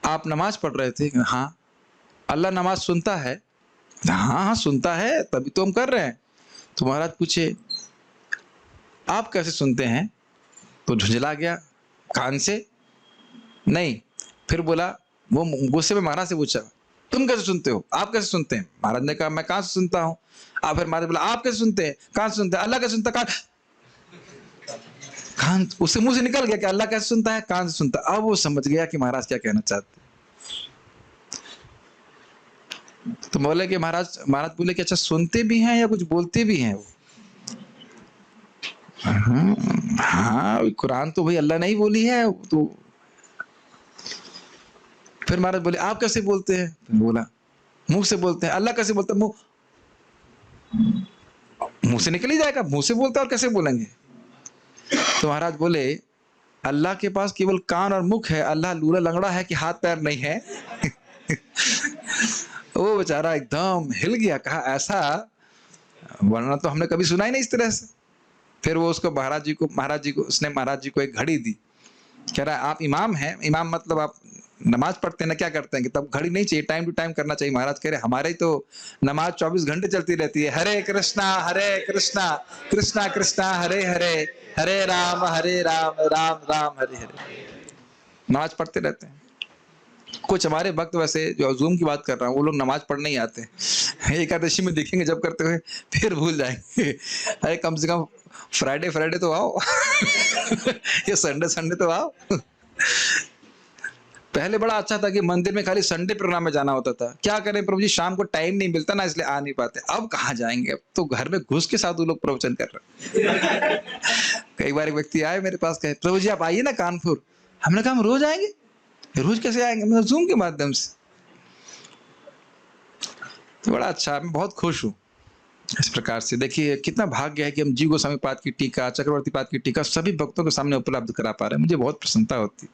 Speaker 1: आप नमाज पढ़ रहे थे? हाँ। अल्लाह नमाज सुनता है? हाँ हाँ सुनता है, तभी तो हम कर रहे हैं। तो महाराज पूछे, आप कैसे सुनते हैं? तो झुंझला गया, कान से? नहीं। फिर बोला, वो गुस्से में महाराज से पूछा, तुम कैसे सुनते हो, आप कैसे सुनते हैं? महाराज ने कहा, मैं कहां से सुनता हूं। आप फिर महाराज बोला, आप कैसे सुनते हैं? कहां से सुनते हैं? अल्लाह कैसे सुनता? कान उससे मुंह से निकल गया कि अल्लाह कैसे सुनता है, कान से सुनता। अब वो समझ गया कि महाराज क्या कहना चाहते। तो बोले कि महाराज बोले कि अच्छा, सुनते भी हैं या कुछ बोलते भी हैं वो? हाँ, कुरान तो भाई अल्लाह नहीं बोली है तो। फिर महाराज बोले, आप कैसे बोलते हैं? बोला, मुंह से बोलते हैं। अल्लाह कैसे बोलता है? मुंह से निकल ही जाएगा, मुंह से बोलता है और कैसे बोलेंगे? तो महाराज बोले, अल्लाह के पास केवल कान और मुख है, अल्लाह लूला लंगड़ा है कि हाथ पैर नहीं है? वो बेचारा एकदम हिल गया, कहा ऐसा वरना तो हमने कभी सुना ही नहीं इस तरह से। फिर वो उसको महाराज जी को एक घड़ी दी। कह रहा है, आप इमाम हैं? इमाम मतलब आप नमाज पढ़ते हैं ना, क्या करते हैं? कि तब घड़ी नहीं चाहिए, टाइम टू टाइम करना चाहिए। महाराज कह रहे, हमारे तो नमाज 24 घंटे चलती रहती है। हरे कृष्णा कृष्णा कृष्णा हरे हरे, हरे राम राम राम हरे हरे। नमाज पढ़ते रहते हैं। कुछ हमारे भक्त वैसे, जो जूम की बात कर रहा हूँ, वो लोग नमाज पढ़ने ही आते हैं। एकादशी में देखेंगे जब करते हुए, फिर भूल जाएंगे। अरे कम से कम फ्राइडे तो आओ। ये संडे तो आओ। पहले बड़ा अच्छा था कि मंदिर में खाली संडे प्रोग्राम में जाना होता था। क्या करें प्रभु जी, शाम को टाइम नहीं मिलता ना, इसलिए आ नहीं पाते। अब कहाँ जाएंगे, अब तो घर में घुस के साथ वो लोग प्रवचन कर रहे हैं। कई बार एक व्यक्ति आए मेरे पास, कहे, प्रभु जी आप आइए ना कानपुर। हमने कहा, हम रोज आएंगे? रोज कैसे आएंगे? मतलब जूम के माध्यम से। तो बड़ा अच्छा, मैं बहुत खुश हूँ इस प्रकार से। देखिए कितना भाग्य है कि हम जीव गोस्वामी पाद की टीका, चक्रवर्ती पाद की टीका सभी भक्तों के सामने उपलब्ध करा पा रहे हैं। मुझे बहुत प्रसन्नता होती।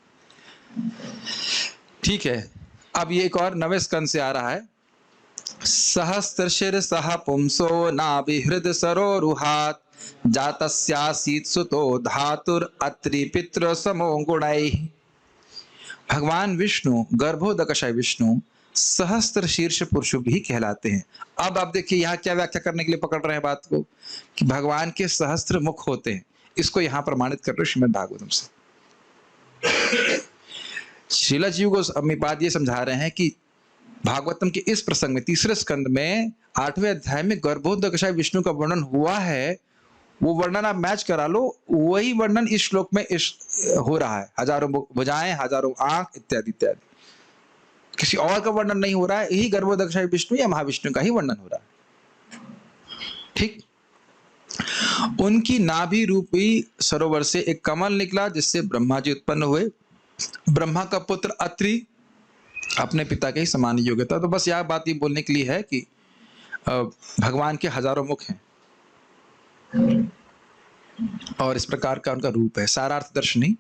Speaker 1: ठीक है, अब ये एक और 9वें स्कंद से आ रहा है। सहस्त्रशिर सह पुंसो नाभिहृद सरोरुहात् जातस्यासीत् सुतो धातुर अत्रि पितृ समो गुणैः। भगवान विष्णु, गर्भोदकशाय विष्णु सहस्त्र शीर्ष पुरुष भी कहलाते हैं। अब आप देखिए यहाँ क्या व्याख्या करने के लिए पकड़ रहे हैं बात को, कि भगवान के सहस्त्र मुख होते हैं। इसको यहाँ प्रमाणित कर रहे श्रीमद् भागवतम से। श्रीला जी गोस्वामी पाद ये समझा रहे हैं कि भागवतम के इस प्रसंग में, तीसरे स्कंद में 8वें अध्याय में गर्भोदकशाय विष्णु का वर्णन हुआ है। वो वर्णन आप मैच करा लो, वही वर्णन इस श्लोक में हो रहा है। हजारों भुजाएं, हजारों आंख, इत्यादि इत्यादि। किसी और का वर्णन नहीं हो रहा है। यही गर्भोदकशाय विष्णु या महाविष्णु का ही वर्णन हो रहा है। ठीक, उनकी नाभि रूपी सरोवर से एक कमल निकला, जिससे ब्रह्मा जी उत्पन्न हुए। ब्रह्मा का पुत्र अत्रि अपने पिता के ही समान योग्य था। तो बस यह बात ये बोलने के लिए है कि भगवान के हजारों मुख हैं। और इस प्रकार का उनका रूप है। सारार्थ दर्शनी,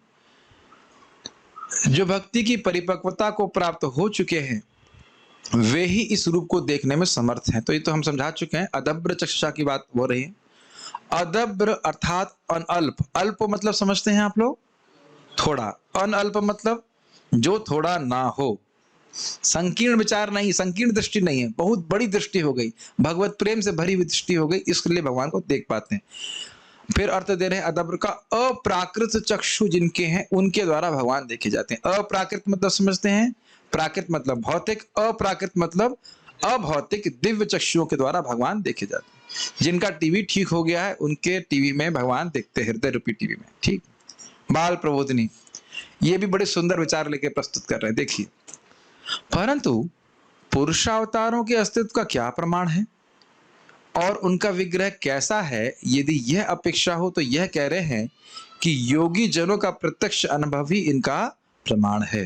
Speaker 1: जो भक्ति की परिपक्वता को प्राप्त हो चुके हैं वे ही इस रूप को देखने में समर्थ हैं। तो ये तो हम समझा चुके हैं, अदब्र चक्षुषा की बात हो रही है। अदब्र अर्थात अनअल्प, अल्प मतलब समझते हैं आप लोग, थोड़ा, अनअल्प मतलब जो थोड़ा ना हो, संकीर्ण विचार नहीं, संकीर्ण दृष्टि नहीं है, बहुत बड़ी दृष्टि हो गई, भगवत प्रेम से भरी हुई दृष्टि हो गई, इसलिए भगवान को देख पाते हैं। फिर अर्थ दे रहे हैं अदब्र का, अप्राकृत चक्षु जिनके हैं उनके द्वारा भगवान देखे जाते हैं। अप्राकृत मतलब समझते हैं, प्राकृत मतलब भौतिक, अप्राकृत मतलब अभौतिक दिव्य चक्षुओं के द्वारा भगवान देखे जाते हैं। जिनका टीवी ठीक हो गया है उनके टीवी में भगवान देखते हैं, हृदय रूपी टीवी में। ठीक, बाल प्रबोधिनी ये भी बड़े सुंदर विचार लेके प्रस्तुत कर रहे हैं। देखिए, परंतु पुरुषावतारों के अस्तित्व का क्या प्रमाण है और उनका विग्रह कैसा है? यदि यह अपेक्षा हो तो यह कह रहे हैं कि योगी जनों का प्रत्यक्ष अनुभव ही इनका प्रमाण है।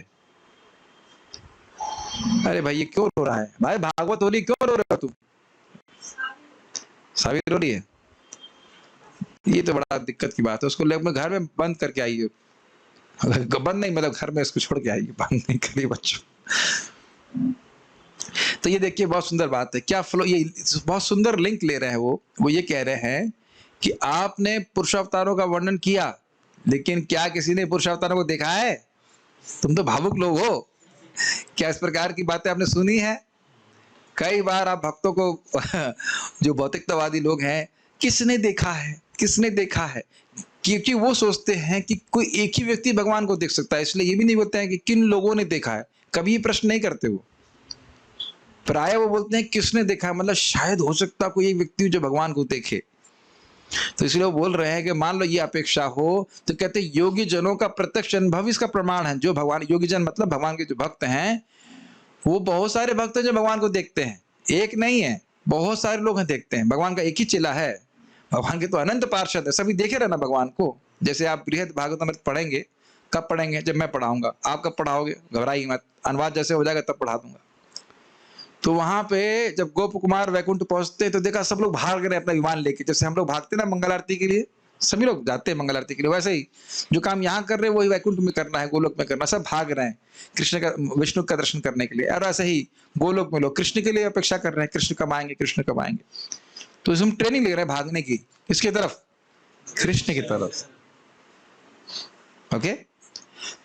Speaker 1: अरे भाई ये क्यों रो रहा है? भाई भागवत हो रही, क्यों रो रहे हो तुम? साबिर हो रही है, ये तो बड़ा दिक्कत की बात है। उसको लोग घर में बंद करके आइए, बंद नहीं मतलब घर में इसको छोड़ के आइए, बंद नहीं करिए बच्चों। तो ये देखिए बहुत सुंदर बात है, क्या फ्लो, ये बहुत सुंदर लिंक ले रहे हैं। वो ये कह रहे हैं कि आपने पुरुषावतारों का वर्णन किया, लेकिन क्या किसी ने पुरुषावतारों को देखा है? तुम तो भावुक लोग हो, क्या इस प्रकार की बातें आपने सुनी है? कई बार आप भक्तों को जो भौतिकतावादी लोग हैं, किसने देखा है, किसने देखा है, क्योंकि वो सोचते हैं कि कोई एक ही व्यक्ति भगवान को देख सकता है, इसलिए ये भी नहीं बोलते हैं कि किन लोगों ने देखा है, कभी ये प्रश्न नहीं करते वो। प्राय वो बोलते हैं किसने देखा है, मतलब शायद हो सकता कोई एक व्यक्ति जो भगवान को देखे। तो इसलिए वो बोल रहे हैं कि मान लो ये अपेक्षा हो तो कहते योगी जनों का प्रत्यक्ष अनुभव इसका प्रमाण है। जो भगवान, योगी जन मतलब भगवान के जो भक्त हैं, वो बहुत सारे भक्त हैं जो भगवान को देखते हैं, एक नहीं है, बहुत सारे लोग हैं देखते हैं। भगवान का एक ही चेला है, भगवान के तो अनंत पार्षद है, सभी देखे रहना भगवान को। जैसे आप बृहद भागवतमृत पढ़ेंगे, कब पढ़ेंगे? जब मैं पढ़ाऊंगा। आप कब पढ़ाओगे? घबराइए मत, अनुवाद जैसे हो जाएगा तब पढ़ा दूंगा। तो वहां पे जब गोप कुमार वैकुंठ पहुंचते तो देखा सब लोग भाग रहे अपना विमान लेके, जैसे हम लोग भागते ना मंगल आरती के लिए, सभी लोग जाते हैं मंगल आरती के लिए, वैसे ही जो काम यहाँ कर रहे हैं वही वैकुंठ में करना है, गोलोक में करना, सब भाग रहे हैं कृष्ण का, विष्णु का दर्शन करने के लिए। और ऐसे ही गोलोक में लोग कृष्ण के लिए अपेक्षा कर रहे हैं, कृष्ण कब आएंगे, कृष्ण कब आएंगे। तो हम ट्रेनिंग ले रहे हैं भागने की, किसकी तरफ? कृष्ण की तरफ। ओके,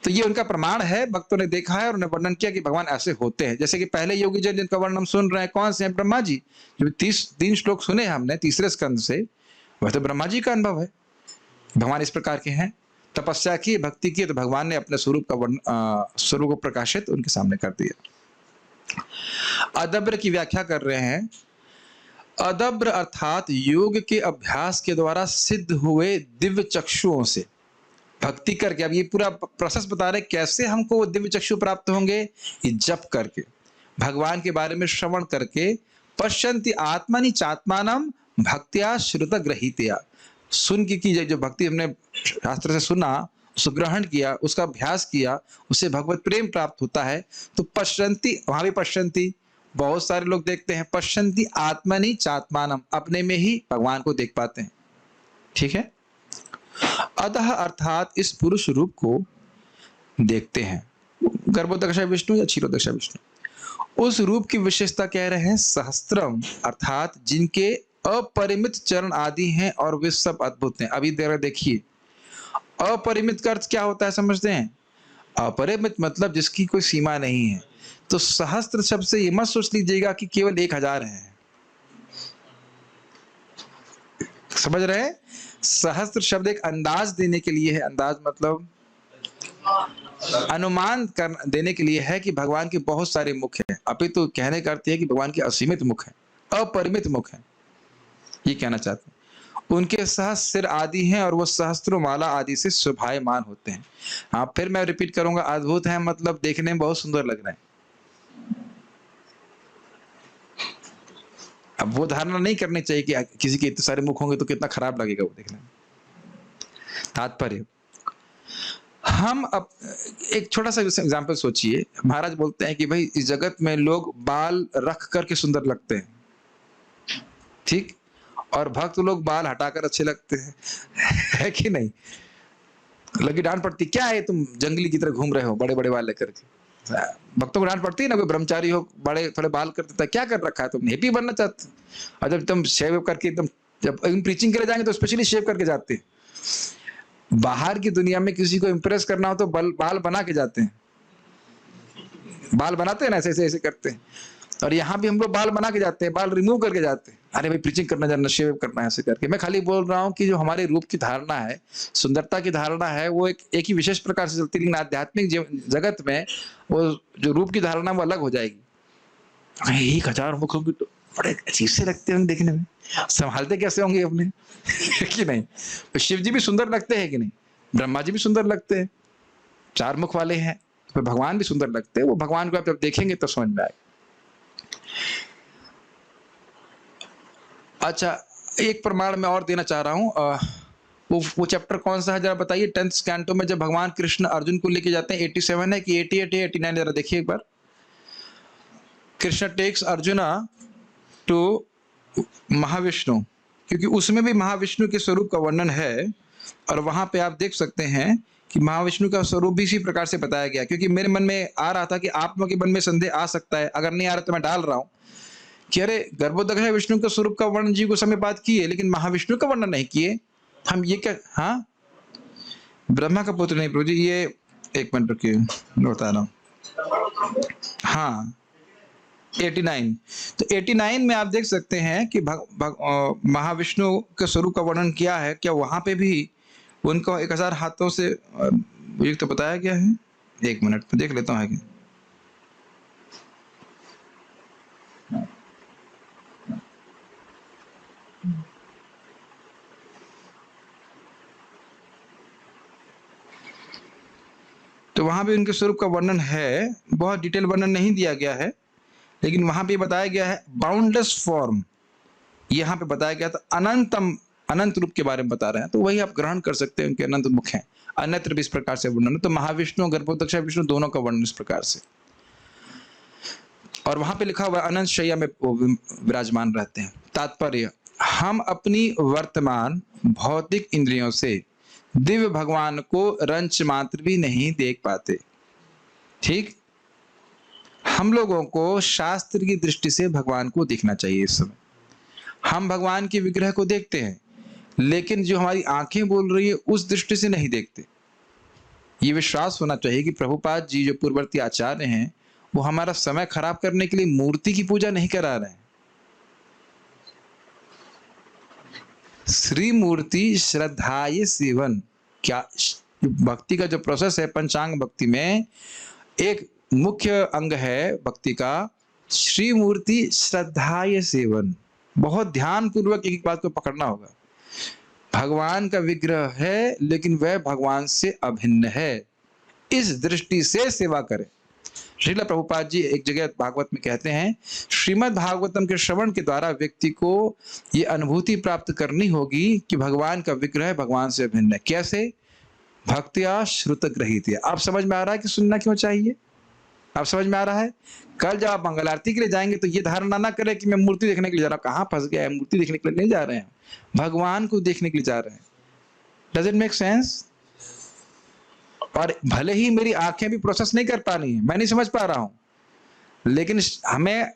Speaker 1: तो ये उनका प्रमाण है, भक्तों ने देखा है और उन्हें वर्णन किया कि भगवान ऐसे होते हैं। जैसे कि पहले योगी जन जिनका वर्णन हम सुन रहे हैं, कौन से हैं? ब्रह्मा जी। जो 30 श्लोक सुने हमने तीसरे स्कंद से, वह तो ब्रह्मा जी का अनुभव है, भगवान इस प्रकार के हैं। तपस्या की, भक्ति की, तो भगवान ने अपने स्वरूप का स्वरूप को प्रकाशित उनके सामने कर दिया। अदब्र की व्याख्या कर रहे हैं। अदब्र अर्थात योग के अभ्यास के द्वारा सिद्ध हुए दिव्य चक्षुओं से भक्ति करके। अब ये पूरा प्रोसेस बता रहे कैसे हमको वो दिव्य चक्षु प्राप्त होंगे। ये जप करके, भगवान के बारे में श्रवण करके, पश्यन्ति आत्मनि चात्मानम भक्त्या श्रुत ग्रहीतया, सुन की जो भक्ति हमने शास्त्र से सुना, उसको ग्रहण किया, उसका अभ्यास किया, उससे भगवत प्रेम प्राप्त होता है। तो पश्यन्ति, वहां भी पश्यन्ति, बहुत सारे लोग देखते हैं, पश्यन्ति आत्मनि चात्मानम, अपने में ही भगवान को देख पाते हैं। ठीक है, अतः अर्थात इस पुरुष रूप को देखते हैं, गर्भोदक्ष विष्णु या क्षीरोदक्ष विष्णु। उस रूप की विशेषता कह रहे हैं सहस्त्रम, अर्थात जिनके अपरिमित चरण आदि हैं और वे सब अद्भुत हैं। अभी देखिए, अपरिमित का अर्थ क्या होता है समझते हैं? अपरिमित मतलब जिसकी कोई सीमा नहीं है। तो सहस्त्र शब्द से ये मत सोच लीजिएगा कि केवल 1000 है, समझ रहे हैं? सहस्त्र शब्द एक अंदाज देने के लिए है, अंदाज मतलब अनुमान कर देने के लिए है कि भगवान के बहुत सारे मुख हैं। अभी तो कहने का अर्थ है कि भगवान के असीमित मुख हैं, अपरिमित मुख हैं, ये कहना चाहते हैं। उनके सहस्त्र सिर आदि हैं और वो सहस्त्रों माला आदि से शोभायमान होते हैं। हाँ, फिर मैं रिपीट करूंगा, अद्भुत है मतलब देखने में बहुत सुंदर लग रहे हैं। अब वो धारणा नहीं करनी चाहिए कि किसी के इतने सारे मुख होंगे तो कितना खराब लगेगा वो देखने में। तात्पर्य, हम अब एक छोटा सा एग्जांपल सोचिए। महाराज बोलते हैं कि भाई इस जगत में लोग बाल रख करके सुंदर लगते हैं, ठीक, और भक्त लोग बाल हटाकर अच्छे लगते हैं, है कि नहीं? लगी डांट पड़ती, क्या है तुम जंगली की तरह घूम रहे हो बड़े बड़े बाल लेकर के। भक्तों को डांट पड़ती है ना, कोई ब्रह्मचारी हो बड़े थोड़े बाल कर देता है, क्या कर रखा है तुमने, हिप्पी बनना चाहते हो? और जब तुम शेव करके एकदम, जब प्रीचिंग के लिए जाएंगे तो स्पेशली शेव करके जाते हैं। बाहर की दुनिया में किसी को इंप्रेस करना हो तो बाल बना के जाते हैं, बाल बनाते हैं ना, ऐसे ऐसे ऐसे करते हैं। और यहाँ भी हम लोग बाल बना के जाते हैं, बाल रिमूव करके जाते हैं, अरे भाई प्रीचिंग करना जाना, शेव करना है, ऐसे करके। मैं खाली बोल रहा हूँ कि जो हमारे रूप की धारणा है, सुंदरता की धारणा है, वो एक ही विशेष प्रकार से चलती है, लेकिन आध्यात्मिक जगत में वो जो रूप की धारणा वो अलग हो जाएगी। 1000 मुखों की तो बड़े अजीब से लगते होंगे देखने में, संभालते कैसे होंगे अपने, कि नहीं? तो शिव जी भी सुंदर लगते हैं कि नहीं? ब्रह्मा जी भी सुंदर लगते हैं, 4 मुख वाले हैं। तो भगवान भी सुंदर लगते हैं, वो भगवान को आप जब देखेंगे तो समझ में आएगा। अच्छा, एक प्रमाण मैं और देना चाह रहा हूँ। वो चैप्टर कौन सा है जरा बताइए? 10th कैंटो में जब भगवान कृष्ण अर्जुन को लेके जाते हैं, 87 है कि 88 है 89, जरा देखिए एक बार। कृष्ण टेक्स अर्जुना टू महाविष्णु, क्योंकि उसमें भी महाविष्णु के स्वरूप का वर्णन है, और वहां पे आप देख सकते हैं कि महाविष्णु का स्वरूप भी इसी प्रकार से बताया गया। क्योंकि मेरे मन में आ रहा था कि आप लोगों के मन में संदेह आ सकता है, अगर नहीं आ रहा तो मैं डाल रहा हूं कि अरे गर्भोदक विष्णु के स्वरूप का वर्णन जी गोस्वामी बात किए, लेकिन महाविष्णु का वर्णन नहीं किए। हम ये क्या, हाँ ब्रह्मा का पुत्र नहीं प्रभु जी, ये एक मिनट रुकिए मैं बता रहा हूँ। हाँ 89, तो 89 में आप देख सकते हैं कि महाविष्णु के स्वरूप का वर्णन किया है। क्या वहां पे भी उनको 1000 हाथों से युक्त तो बताया गया है? एक मिनट तो देख लेता हूँ। तो वहां भी उनके स्वरूप का वर्णन है, बहुत डिटेल वर्णन नहीं दिया गया है, लेकिन वहां पे बताया गया है बाउंडलेस फॉर्म। यहाँ पे बताया गया था अनंतम, अनंत रूप के बारे में बता रहे हैं, तो वही आप ग्रहण कर सकते हैं, उनके अनंत मुख हैं। अन्यत्र भी इस प्रकार से वर्णन है, तो महाविष्णु और गर्भोदक विष्णु दोनों का वर्णन इस प्रकार से। और वहां पे लिखा हुआ अनंत शैया में विराजमान रहते हैं। तात्पर्य, हम अपनी वर्तमान भौतिक इंद्रियों से दिव्य भगवान को रंच मात्र भी नहीं देख पाते। ठीक, हम लोगों को शास्त्र की दृष्टि से भगवान को देखना चाहिए। इस समय हम भगवान के विग्रह को देखते हैं, लेकिन जो हमारी आंखें बोल रही है उस दृष्टि से नहीं देखते। ये विश्वास होना चाहिए कि प्रभुपाद जी जो पूर्ववर्ती आचार्य हैं, वो हमारा समय खराब करने के लिए मूर्ति की पूजा नहीं करा रहे हैं। श्री मूर्ति श्रद्धाये सेवन, क्या भक्ति का जो प्रोसेस है, पंचांग भक्ति में एक मुख्य अंग है भक्ति का, श्री मूर्ति श्रद्धाये सेवन। बहुत ध्यान पूर्वक एक बात को पकड़ना होगा। भगवान का विग्रह है, लेकिन वह भगवान से अभिन्न है, इस दृष्टि से सेवा करें। श्रील प्रभुपाद जी एक जगह भागवत में कहते हैं, श्रीमद् भागवतम के श्रवण के द्वारा व्यक्ति को ये अनुभूति प्राप्त करनी होगी कि भगवान का विग्रह भगवान से अभिन्न है। कैसे? भक्त्या श्रुत ग्रहीत। आप समझ में आ रहा है कि सुनना क्यों चाहिए? आप समझ में आ रहा है? कल जब आप मंगल आरती के लिए जाएंगे तो ये धारणा ना करें कि मैं मूर्ति देखने के लिए जा रहा हूँ। कहाँ फंस गया है, मूर्ति देखने के लिए नहीं जा रहे हैं, भगवान को देखने के लिए जा रहे हैं। Does it make sense? और भले ही मेरी आंखें भी प्रोसेस नहीं कर पा रही है, मैं नहीं समझ पा रहा हूं, लेकिन हमें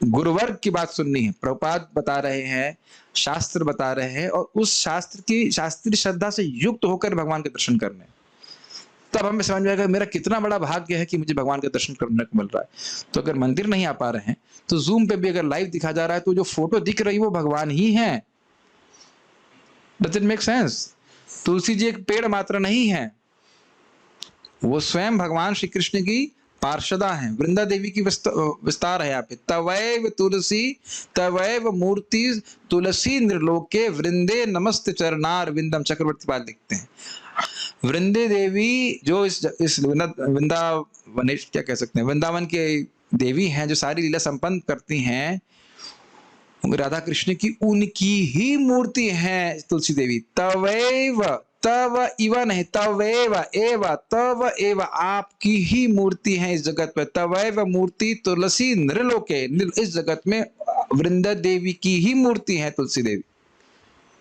Speaker 1: गुरुवर्ग की बात सुननी है। प्रभुपाद बता रहे हैं, शास्त्र बता रहे हैं, और उस शास्त्र की शास्त्रीय श्रद्धा से युक्त होकर भगवान के दर्शन करने, तब हमें समझ में आएगा मेरा कितना बड़ा भाग्य है कि मुझे भगवान के दर्शन करने को मिल रहा है। तो अगर मंदिर नहीं आ पा रहे हैं तो जूम पे भी अगर लाइव दिखा जा रहा है तो जो फोटो दिख रही है वो भगवान ही है। Does it make sense? Tulsi ji एक पेड़ मात्र नहीं है, वो स्वयं भगवान श्री कृष्ण की पार्षदा हैं। वृंदा देवी की विस्तार है यहाँ पे। तवैव तुलसी तवैव मूर्ति तुलसी निर्लोके वृंदे नमस्ते चरणार विंदम। चक्रवर्ती पाद लिखते हैं, वृंदे देवी जो इस वृंदावन क्या कह सकते हैं, वृंदावन के देवी हैं, जो सारी लीला संपन्न करती हैं, राधा कृष्ण की, उनकी ही मूर्ति है तुलसी देवी। तवैव, तव इव नहीं, तवैव एव, तव एव, आपकी ही मूर्ति है इस जगत में। तवैव मूर्ति तुलसी नृलोके, इस जगत में वृंदा देवी की ही मूर्ति है तुलसी देवी।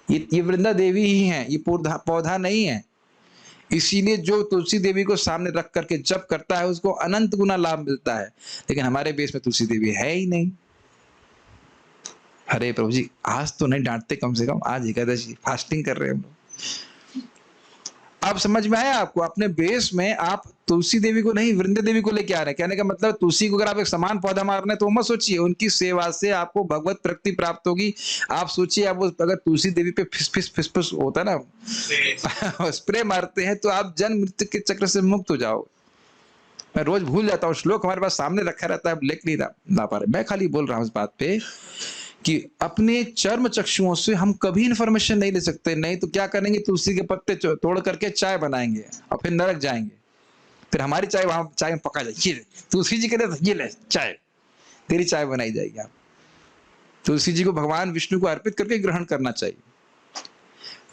Speaker 1: ये वृंदा देवी ही है, ये पौधा नहीं है। इसीलिए जो तुलसी देवी को सामने रख करके जप करता है उसको अनंत गुना लाभ मिलता है। लेकिन हमारे बेस में तुलसी देवी है ही नहीं। अरे प्रभु जी, आज तो नहीं डांटते, कम से कम आज एकादशी फास्टिंग कर रहे हैं हम लोग। अब समझ में आया आपको? अपने बेस में आप तुलसी देवी को नहीं, वृंदा देवी को लेके आ रहे हैं। कहने का मतलब तुलसी को अगर आप एक समान पौधा मार रहे हैं तो मत सोचिए, उनकी सेवा से आपको भगवत प्रगति प्राप्त होगी। आप सोचिए, आप अगर तुलसी देवी पे फिस होता है ना स्प्रे मारते हैं तो आप जन्म मृत्यु के चक्र से मुक्त हो जाओ। मैं रोज भूल जाता हूँ, श्लोक हमारे पास सामने रखा रहता है, लिख नहीं ला पा रहे। मैं खाली बोल रहा हूँ इस बात पे कि अपने चर्म चक्षुओं से हम कभी इंफॉर्मेशन नहीं ले सकते। नहीं तो क्या करेंगे, तुलसी के पत्ते तोड़ करके चाय बनाएंगे और फिर नरक जाएंगे। फिर हमारी चाय वहां चाय में पका जाएगी। ये तुलसी जी कहते ये ले चाय, तेरी चाय बनाई जाएगी। आप तुलसी जी को भगवान विष्णु को अर्पित करके ग्रहण करना चाहिए।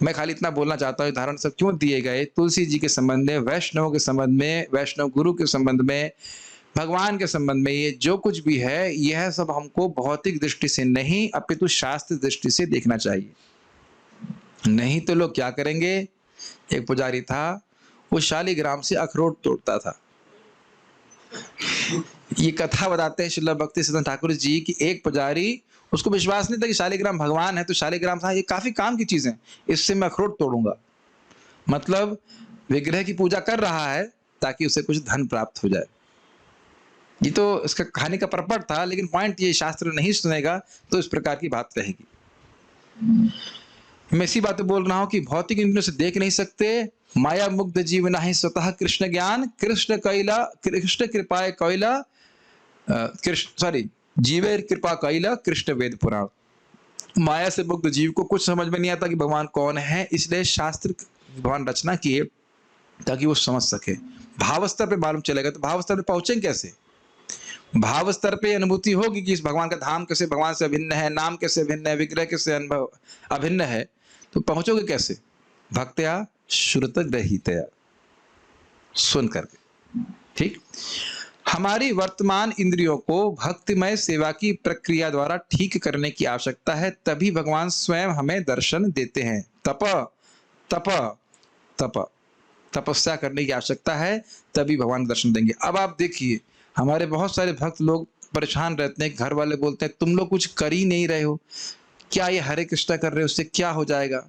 Speaker 1: मैं खाली इतना बोलना चाहता हूँ, उदाहरण सब क्यों दिए गए तुलसी जी के संबंध में, वैष्णव के संबंध में, वैष्णव गुरु के संबंध में, भगवान के संबंध में। ये जो कुछ भी है यह सब हमको भौतिक दृष्टि से नहीं अपितु शास्त्र दृष्टि से देखना चाहिए। नहीं तो लोग क्या करेंगे, एक पुजारी था, वो शालिग्राम से अखरोट तोड़ता था। ये कथा बताते हैं श्रील भक्ति सिद्धांत ठाकुर जी की, एक पुजारी, उसको विश्वास नहीं था कि शालिग्राम भगवान है, तो शालिग्राम था ये काफी काम की चीज है, इससे मैं अखरोट तोड़ूंगा। मतलब विग्रह की पूजा कर रहा है ताकि उसे कुछ धन प्राप्त हो जाए। ये तो इसका कहानी का परपट था, लेकिन पॉइंट ये, शास्त्र नहीं सुनेगा तो इस प्रकार की बात रहेगी। मैं इसी बात बोल रहा हूं कि भौतिक इंद्रियों से देख नहीं सकते, माया मुग्ध जीव नहीं स्वतः कृष्ण ज्ञान, कृष्ण कृपाय कैला, जीवे कृपा कैला कृष्ण वेद पुराण। माया से मुग्ध जीव को कुछ समझ में नहीं आता कि भगवान कौन है, इसलिए शास्त्र भगवान रचना किए ताकि वो समझ सके। भाव स्तर पे मालूम चलेगा, तो भाव स्तर पे पहुंचेंगे कैसे? भाव स्तर पे अनुभूति होगी कि इस भगवान का धाम कैसे भगवान से अभिन्न है, नाम कैसे अभिन्न है, विग्रह कैसे अनुभव अभिन्न है, तो पहुंचोगे कैसे? भक्त्या श्रुत ग्रहीतया, सुन करके। ठीक, हमारी वर्तमान इंद्रियों को भक्तिमय सेवा की प्रक्रिया द्वारा ठीक करने की आवश्यकता है, तभी भगवान स्वयं हमें दर्शन देते हैं। तपस्या करने की आवश्यकता है, तभी भगवान दर्शन देंगे। अब आप देखिए, हमारे बहुत सारे भक्त लोग परेशान रहते हैं, घर वाले बोलते हैं तुम लोग कुछ कर ही नहीं रहे हो, क्या ये हरे कृष्णा कर रहे हो, उससे क्या हो जाएगा?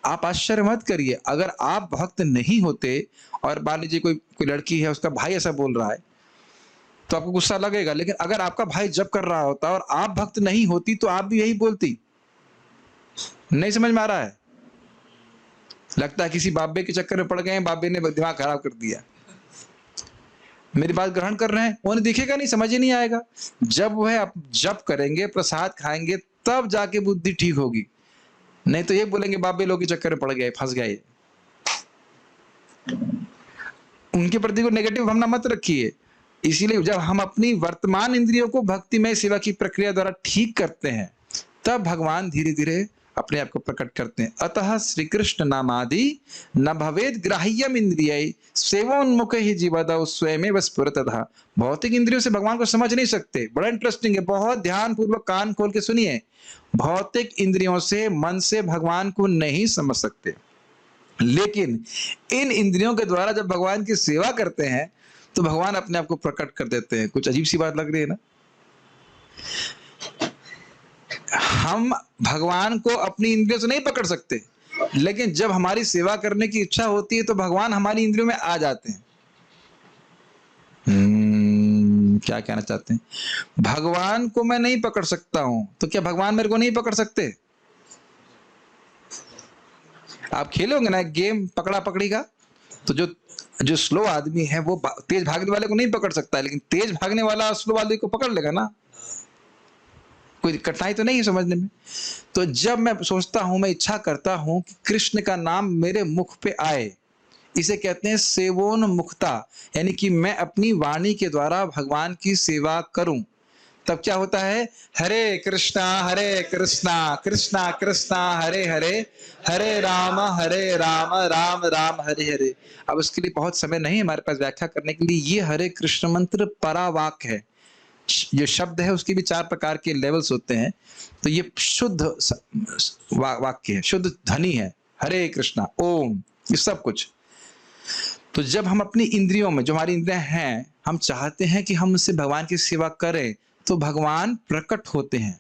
Speaker 1: आप आश्चर्य मत करिए, अगर आप भक्त नहीं होते और मान लीजिए कोई लड़की है, उसका भाई ऐसा बोल रहा है तो आपको गुस्सा लगेगा, लेकिन अगर आपका भाई जब कर रहा होता और आप भक्त नहीं होती तो आप भी यही बोलती। नहीं समझ में आ रहा है? लगता है किसी बाबे के चक्कर में पड़ गए हैं, बाबे ने दिमाग खराब कर दिया। मेरी बात ग्रहण कर रहे हैं, उन्हें दिखेगा नहीं, समझ ही नहीं आएगा। जब वह जप करेंगे, प्रसाद खाएंगे, तब जाके बुद्धि ठीक होगी। नहीं तो ये बोलेंगे बाबे लोग के चक्कर में पड़ गए, फंस गए। उनके प्रति को नेगेटिव भावना मत रखिए। इसीलिए जब हम अपनी वर्तमान इंद्रियों को भक्तिमय सेवा की प्रक्रिया द्वारा ठीक करते हैं, तब भगवान धीरे धीरे अपने आप को प्रकट करते हैं। अतः श्री कृष्ण नामादि न भवेद ग्राह्यम इंद्रिय सेवोन्मुख ही जीवदौ स्वयं स्फुरतः। भौतिक इंद्रियों से भगवान को समझ नहीं सकते। बड़ा इंटरेस्टिंग है, बहुत ध्यान पूर्वक कान खोल के सुनिए। भौतिक इंद्रियों से, मन से भगवान को नहीं समझ सकते, लेकिन इन इंद्रियों के द्वारा जब भगवान की सेवा करते हैं तो भगवान अपने आप को प्रकट कर देते हैं। कुछ अजीब सी बात लग रही है ना? हम भगवान को अपनी इंद्रियों से नहीं पकड़ सकते, लेकिन जब हमारी सेवा करने की इच्छा होती है तो भगवान हमारी इंद्रियों में आ जाते हैं। क्या कहना चाहते हैं? भगवान को मैं नहीं पकड़ सकता हूं, तो क्या भगवान मेरे को नहीं पकड़ सकते? आप खेलोगे ना एक गेम पकड़ा पकड़ी का, तो जो स्लो आदमी है वो तेज भागने वाले को नहीं पकड़ सकता है, लेकिन तेज भागने वाला स्लो वाले को पकड़ लेगा ना। कोई कठिनाई तो नहीं है समझने में। तो जब मैं सोचता हूं, मैं इच्छा करता हूं कि कृष्ण का नाम मेरे मुख पे आए, इसे कहते हैं सेवोन्मुखता, यानी कि मैं अपनी वाणी के द्वारा भगवान की सेवा करूं। तब क्या होता है? हरे कृष्णा कृष्णा कृष्णा हरे हरे, हरे राम राम राम हरे हरे। अब उसके लिए बहुत समय नहीं हमारे पास व्याख्या करने के लिए। ये हरे कृष्ण मंत्र परावाक है, जो शब्द है उसके भी 4 प्रकार के लेवल्स होते हैं। तो ये शुद्ध वाक्य है, शुद्ध ध्वनि है, हरे कृष्णा, ओम, ये सब कुछ। तो जब हम अपनी इंद्रियों में, जो हमारी इंद्रियां हैं, हम चाहते हैं कि हम उससे भगवान की सेवा करें, तो भगवान प्रकट होते हैं।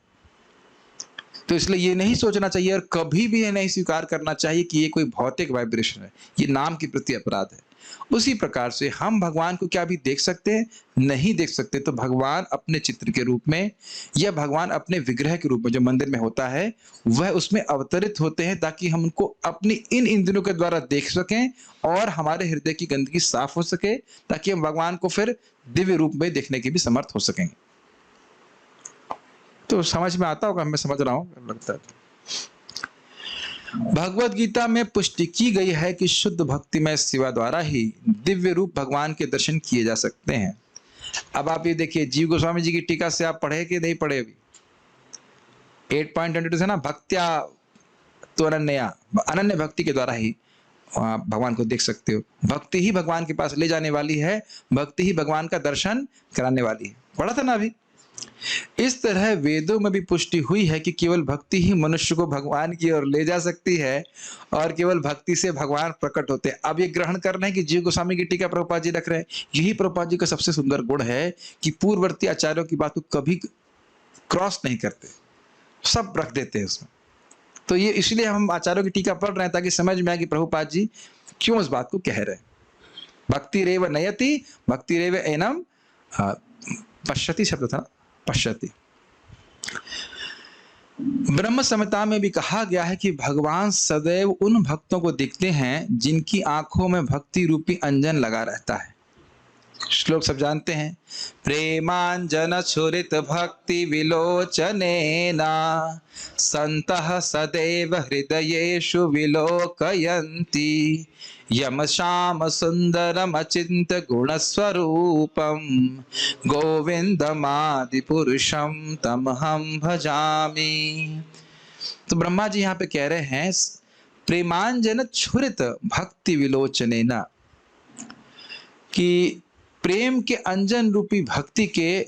Speaker 1: तो इसलिए ये नहीं सोचना चाहिए और कभी भी ये नहीं स्वीकार करना चाहिए कि ये कोई भौतिक वाइब्रेशन है, ये नाम के प्रति अपराध है। उसी प्रकार से हम भगवान को क्या भी देख सकते हैं? नहीं देख सकते। तो भगवान अपने चित्र के रूप में या भगवान अपने विग्रह के रूप में जो मंदिर में होता है, वह उसमें अवतरित होते हैं ताकि हम उनको अपनी इन इंद्रियों के द्वारा देख सकें और हमारे हृदय की गंदगी साफ हो सके, ताकि हम भगवान को फिर दिव्य रूप में देखने के भी समर्थ हो सकेंगे। तो समझ में आता होगा, मैं समझ रहा हूं लगता है। भगवत गीता में पुष्टि की गई है कि शुद्ध भक्तिमय सेवा द्वारा ही दिव्य रूप भगवान के दर्शन किए जा सकते हैं। अब आप ये देखिए, जीव गोस्वामी जी की टीका से आप पढ़े कि नहीं पढ़े? अभी 8.22 है ना, भक्त्या तो अनन्या, अनन्य भक्ति के द्वारा ही आप भगवान को देख सकते हो। भक्ति ही भगवान के पास ले जाने वाली है, भक्ति ही भगवान का दर्शन कराने वाली है। पढ़ा था ना अभी। इस तरह वेदों में भी पुष्टि हुई है कि केवल भक्ति ही मनुष्य को भगवान की ओर ले जा सकती है और केवल भक्ति से भगवान प्रकट होते हैं। अब ये ग्रहण कर रहे हैं कि जीव गोस्वामी की टीका प्रभुपाद जी रख रहे हैं। यही प्रभुपाद जी का सबसे सुंदर गुण है कि पूर्ववर्ती आचार्यों की बात को कभी क्रॉस नहीं करते, सब रख देते हैं उसमें। तो ये इसलिए हम आचार्यों की टीका पढ़ रहे हैं ताकि समझ में आए कि प्रभुपाद जी क्यों इस बात को कह रहे हैं। भक्ति रेव नयति, भक्ति रेव एनम पश्यति शब्द था, पश्यति। ब्रह्म संहिता में भी कहा गया है कि भगवान सदैव उन भक्तों को देखते हैं जिनकी आंखों में भक्ति रूपी अंजन लगा रहता है। श्लोक सब जानते हैं। प्रेमांजन छुरित भक्ति विलोचनेना संतः सदैव हृदयेषु विलोकयन्ति यम श्याम सुंदरम अचिंत गुण स्वरूपम गोविंदमादि पुरुषम तमहम भजामि। तो ब्रह्मा जी यहाँ पे कह रहे हैं, प्रेमांजन छुरित भक्ति विलोचनेना, कि प्रेम के अंजन रूपी भक्ति के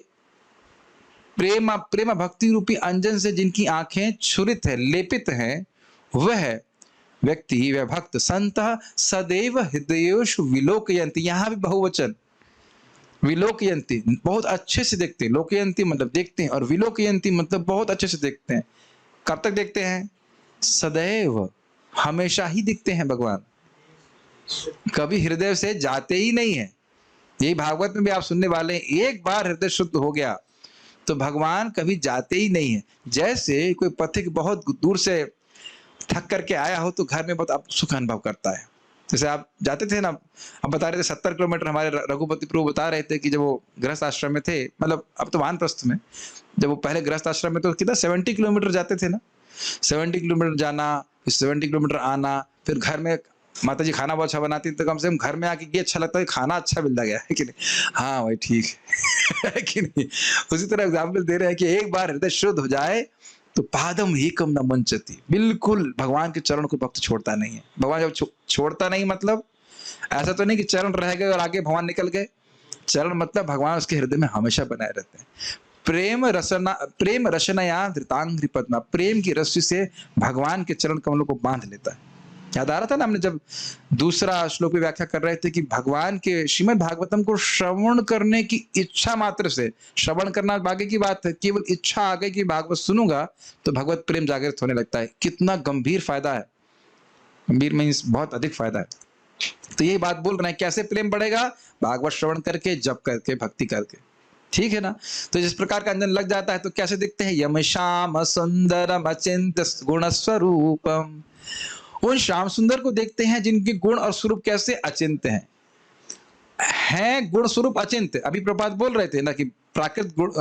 Speaker 1: प्रेम भक्ति रूपी अंजन से जिनकी आंखें छुरित है, लेपित हैं, वह व्यक्ति, वह भक्त संत सदैव हृदयेषु विलोकयन्ति। यहां भी बहुवचन, विलोकयन्ति बहुत अच्छे से देखते हैं। लोकयन्ति मतलब देखते हैं और विलोकयन्ति मतलब बहुत अच्छे से देखते हैं। कब तक देखते हैं? सदैव, हमेशा ही दिखते हैं भगवान, कभी हृदय से जाते ही नहीं है। यही भागवत में भी आप सुनने वाले हैं, एक बार हृदय शुद्ध हो गया तो भगवान कभी जाते ही नहीं है। जैसे कोई पथिक बहुत दूर से थक करके आया हो तो घर में बहुत आप सुख अनुभव करता है। जैसे आप जाते थे ना, आप बता रहे थे 70 किलोमीटर, हमारे रघुपति प्रभु बता रहे थे कि जब वो गृहस्थ आश्रम में थे, मतलब अब तो वानप्रस्थ में, जब वो पहले गृहस्थ आश्रम में तो कितना 70 किलोमीटर जाते थे ना, 70 किलोमीटर जाना, फिर 70 किलोमीटर आना, फिर घर में माता जी खाना बहुत अच्छा बनाती तो कम से कम घर में आके ये अच्छा लगता है, खाना अच्छा मिलता गया है कि नहीं? हाँ भाई ठीक है कि नहीं? उसी तरह एग्जाम्पल दे रहे हैं कि एक बार हृदय शुद्ध हो जाए तो पादम ही कम न मुंचती, बिल्कुल भगवान के चरण को भक्त छोड़ता नहीं है। भगवान जब छोड़ता नहीं मतलब ऐसा तो नहीं कि चरण रह गए और आगे भगवान निकल गए। चरण मतलब भगवान उसके हृदय में हमेशा बनाए रहते हैं। प्रेम रसनया धृतांघ्रि पद्मा, प्रेम की रस्सी से भगवान के चरण कमलों को बांध लेता है। याद आ रहा था ना, हमने जब दूसरा श्लोक की व्याख्या कर रहे थे कि भगवान के श्रीमद् भागवतम को श्रवण करने की इच्छा मात्र से, श्रवण करना बाकी की बात है, केवल इच्छा आ गई कि भागवत सुनूंगा तो भगवत प्रेम जागृत होने लगता है। कितना गंभीर फायदा है, गंभीर मीन्स बहुत अधिक फायदा है। तो यही बात बोल रहे हैं, कैसे प्रेम बढ़ेगा? भागवत श्रवण करके, जप करके, भक्ति करके, ठीक है ना? तो जिस प्रकार का अंजन लग जाता है तो कैसे दिखते हैं? यम श्याम सुंदरम अचिंत गुण स्वरूपम, उन श्याम सुंदर को देखते हैं जिनके गुण और स्वरूप कैसे? अचिंत हैं गुण स्वरूप अचिंत। अभी प्रपात बोल रहे थे ना कि प्राकृत गुण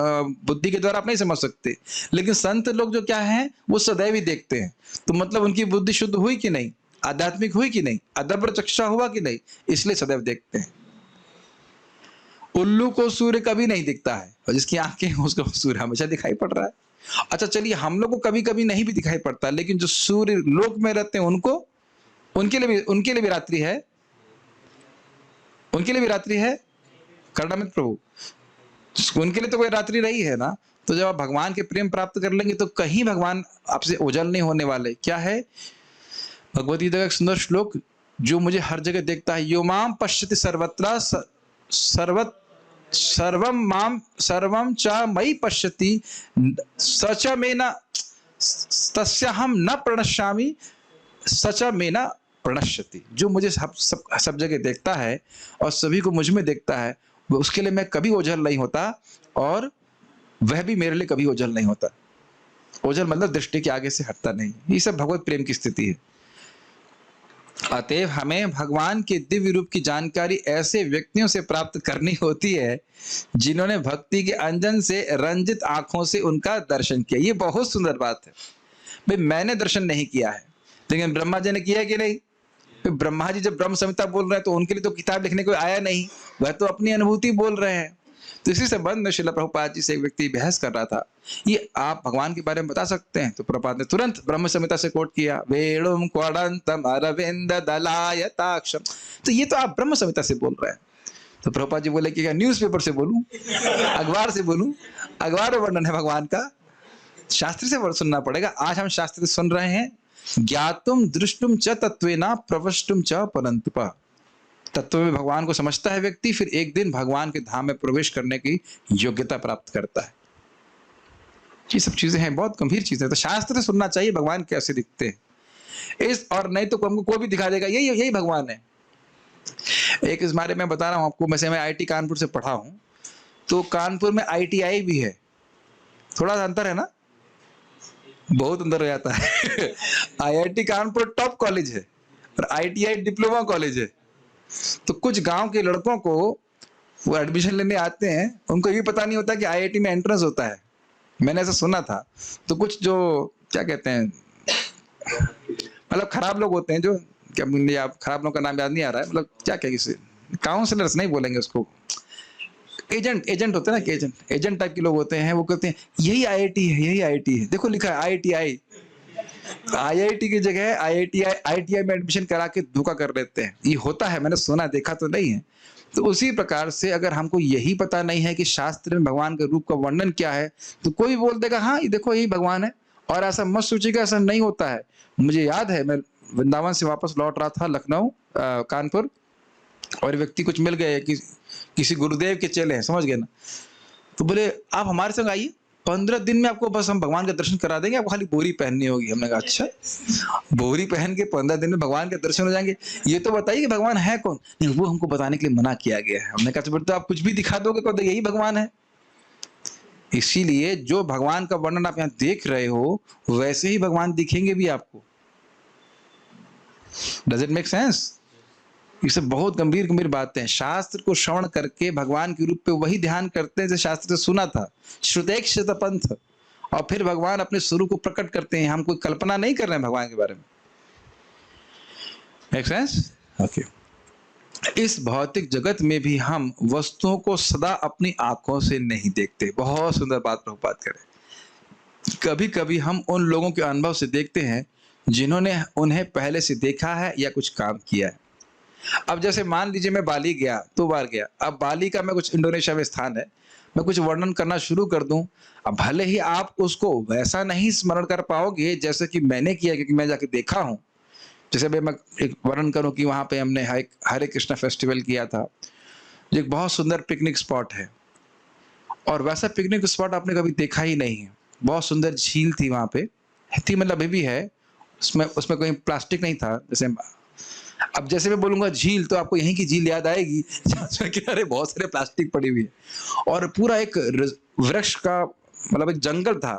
Speaker 1: बुद्धि के द्वारा आप नहीं समझ सकते, लेकिन संत लोग जो क्या है वो सदैव ही देखते हैं। तो मतलब उनकी बुद्धि शुद्ध हुई कि नहीं, आध्यात्मिक हुई कि नहीं, अदब्र चक्षुषा हुआ कि नहीं, इसलिए सदैव देखते हैं। उल्लू को सूर्य कभी नहीं दिखता है और जिसकी आंखें हैं उसको सूर्य हमेशा दिखाई पड़ रहा है। अच्छा चलिए, हम लोग को कभी कभी नहीं भी दिखाई पड़ता, लेकिन जो सूर्य लोक में रहते हैं उनको, उनके लिए भी रात्रि है, उनके लिए भी रात्रि है। कर्णामित प्रभु, उनके लिए तो कोई रात्रि रही है ना। तो जब आप भगवान के प्रेम प्राप्त कर लेंगे तो कहीं भगवान आपसे ओझल नहीं होने वाले। क्या है भगवद गीता का एक सुंदर श्लोक, जो मुझे हर जगह देखता है, यो माम पश्यति सर्वत्र सर्वम माम सर्वम च मयि पश्यति सच में न तस्य हम न प्रणश्यामि सच में न प्रणश्यति। जो मुझे सब जगह देखता है और सभी को मुझ में देखता है, उसके लिए मैं कभी ओझल नहीं होता और वह भी मेरे लिए कभी ओझल नहीं होता। ओझल मतलब दृष्टि के आगे से हटता नहीं। ये सब भगवत प्रेम की स्थिति है। अतएव हमें भगवान के दिव्य रूप की जानकारी ऐसे व्यक्तियों से प्राप्त करनी होती है जिन्होंने भक्ति के अंजन से रंजित आंखों से उनका दर्शन किया। ये बहुत सुंदर बात है। भाई मैंने दर्शन नहीं किया है, लेकिन ब्रह्मा जी ने किया है कि नहीं? ब्रह्मा जी जब ब्रह्म संहिता बोल रहे हैं तो उनके लिए तो किताब लिखने को आया नहीं, वह तो अपनी अनुभूति बोल रहे हैं। तो इसी संबंध में श्रील प्रभुपाद जी से एक व्यक्ति बहस कर रहा था, ये आप भगवान के बारे में बता सकते हैं? तो प्रभुपाद ने तुरंत ब्रह्म संहिता से कोट किया, वेणुम क्वडंतम अरविंद दलायताक्षम। तो ये तो आप ब्रह्म संहिता से बोल रहे हैं। तो प्रभुपाद जी बोले कि क्या न्यूज़पेपर से बोलूं, अखबार से बोलूं? अखबार में वर्णन है भगवान का, शास्त्र से सुनना पड़ेगा। आज हम शास्त्र से सुन रहे हैं। ज्ञातुम दृष्टुम च तत्वेना प्रवष्टुम च परंतुपा। तत्व में भगवान को समझता है व्यक्ति, फिर एक दिन भगवान के धाम में प्रवेश करने की योग्यता प्राप्त करता है। ये सब चीजें हैं, बहुत गंभीर चीजें। तो शास्त्र से सुनना चाहिए भगवान कैसे दिखते हैं। इस और नहीं तो हमको कोई भी दिखा देगा यही यही भगवान है। एक इस बारे में बता रहा हूं आपको। वैसे मैं IIT कानपुर से पढ़ा हूं, तो कानपुर में ITI भी है। थोड़ा सा अंतर है ना, बहुत अंदर हो जाता है। IIT कानपुर टॉप कॉलेज है और ITI डिप्लोमा कॉलेज है। तो कुछ गांव के लड़कों को वो एडमिशन लेने आते हैं, उनको ये पता नहीं होता कि IIT में एंट्रेंस होता है। मैंने ऐसा सुना था। तो कुछ जो क्या कहते हैं, मतलब खराब लोग होते हैं, जो क्या मुझे आप खराब लोग का नाम याद नहीं आ रहा है, मतलब क्या क्या किसी काउंसलर्स नहीं बोलेंगे उसको, एजेंट होते हैं ना, एजेंट टाइप के लोग होते हैं। वो कहते हैं यही IIT है, यही IIT है, देखो लिखा है IITI। IIT की जगह IITI में एडमिशन करा के धोखा कर लेते हैं। ये होता है, मैंने सुना, देखा तो नहीं है। तो उसी प्रकार से अगर हमको यही पता नहीं है कि शास्त्र में भगवान के रूप का वर्णन क्या है, तो कोई बोल देगा हाँ ये देखो यही भगवान है। और ऐसा मत सोचिएगा, ऐसा नहीं होता है। मुझे याद है, मैं वृंदावन से वापस लौट रहा था, लखनऊ कानपुर, और व्यक्ति कुछ मिल गए कि किसी गुरुदेव के चेले हैं, समझ गए ना। तो बोले आप हमारे संग आइए, 15 दिन में आपको बस हम भगवान का दर्शन करा देंगे, आपको खाली बोरी पहननी होगी। हमने कहा अच्छा, बोरी पहन के 15 दिन में भगवान के दर्शन हो जाएंगे? ये तो बताइए कि भगवान है कौन। नहीं, वो हमको बताने के लिए मना किया गया है। हमने कहा तो आप कुछ भी दिखा दोगे तो यही भगवान है। इसीलिए जो भगवान का वर्णन आप यहाँ देख रहे हो, वैसे ही भगवान दिखेंगे भी आपको। Does it make sense? ये सब बहुत गंभीर गंभीर बातें हैं। शास्त्र को श्रवण करके भगवान के रूप पे वही ध्यान करते हैं जो शास्त्र से सुना था, श्रुतेक्षत पंथ, और फिर भगवान अपने स्वरूप को प्रकट करते हैं। हम कोई कल्पना नहीं कर रहे हैं भगवान के बारे में। Make sense? ओके। इस भौतिक जगत में भी हम वस्तुओं को सदा अपनी आंखों से नहीं देखते। बहुत सुंदर बात प्रभुपाद करें। कभी कभी हम उन लोगों के अनुभव से देखते हैं जिन्होंने उन्हें पहले से देखा है या कुछ काम किया है। अब जैसे मान लीजिए मैं बाली गया, 2 बार गया। अब बाली का मैं कुछ इंडोनेशिया में स्थान है, मैं कुछ वर्णन करना शुरू कर दूं, अब भले ही आप उसको वैसा नहीं स्मरण कर पाओगे जैसे कि मैंने किया, क्योंकि मैं जाके देखा हूं। जैसे भाई मैं एक वर्णन करूं कि वहां पे हमने हरे कृष्णा फेस्टिवल किया था, जो एक बहुत सुंदर पिकनिक स्पॉट है, और वैसा पिकनिक स्पॉट आपने कभी देखा ही नहीं है। बहुत सुंदर झील थी वहां पे, थी मतलब अभी भी है। उसमें कोई प्लास्टिक नहीं था। जैसे अब जैसे मैं बोलूंगा झील, तो आपको यहीं की झील याद आएगी जहाँ किनारे बहुत सारे प्लास्टिक पड़ी हुई है, और पूरा एक वृक्ष का मतलब एक जंगल था।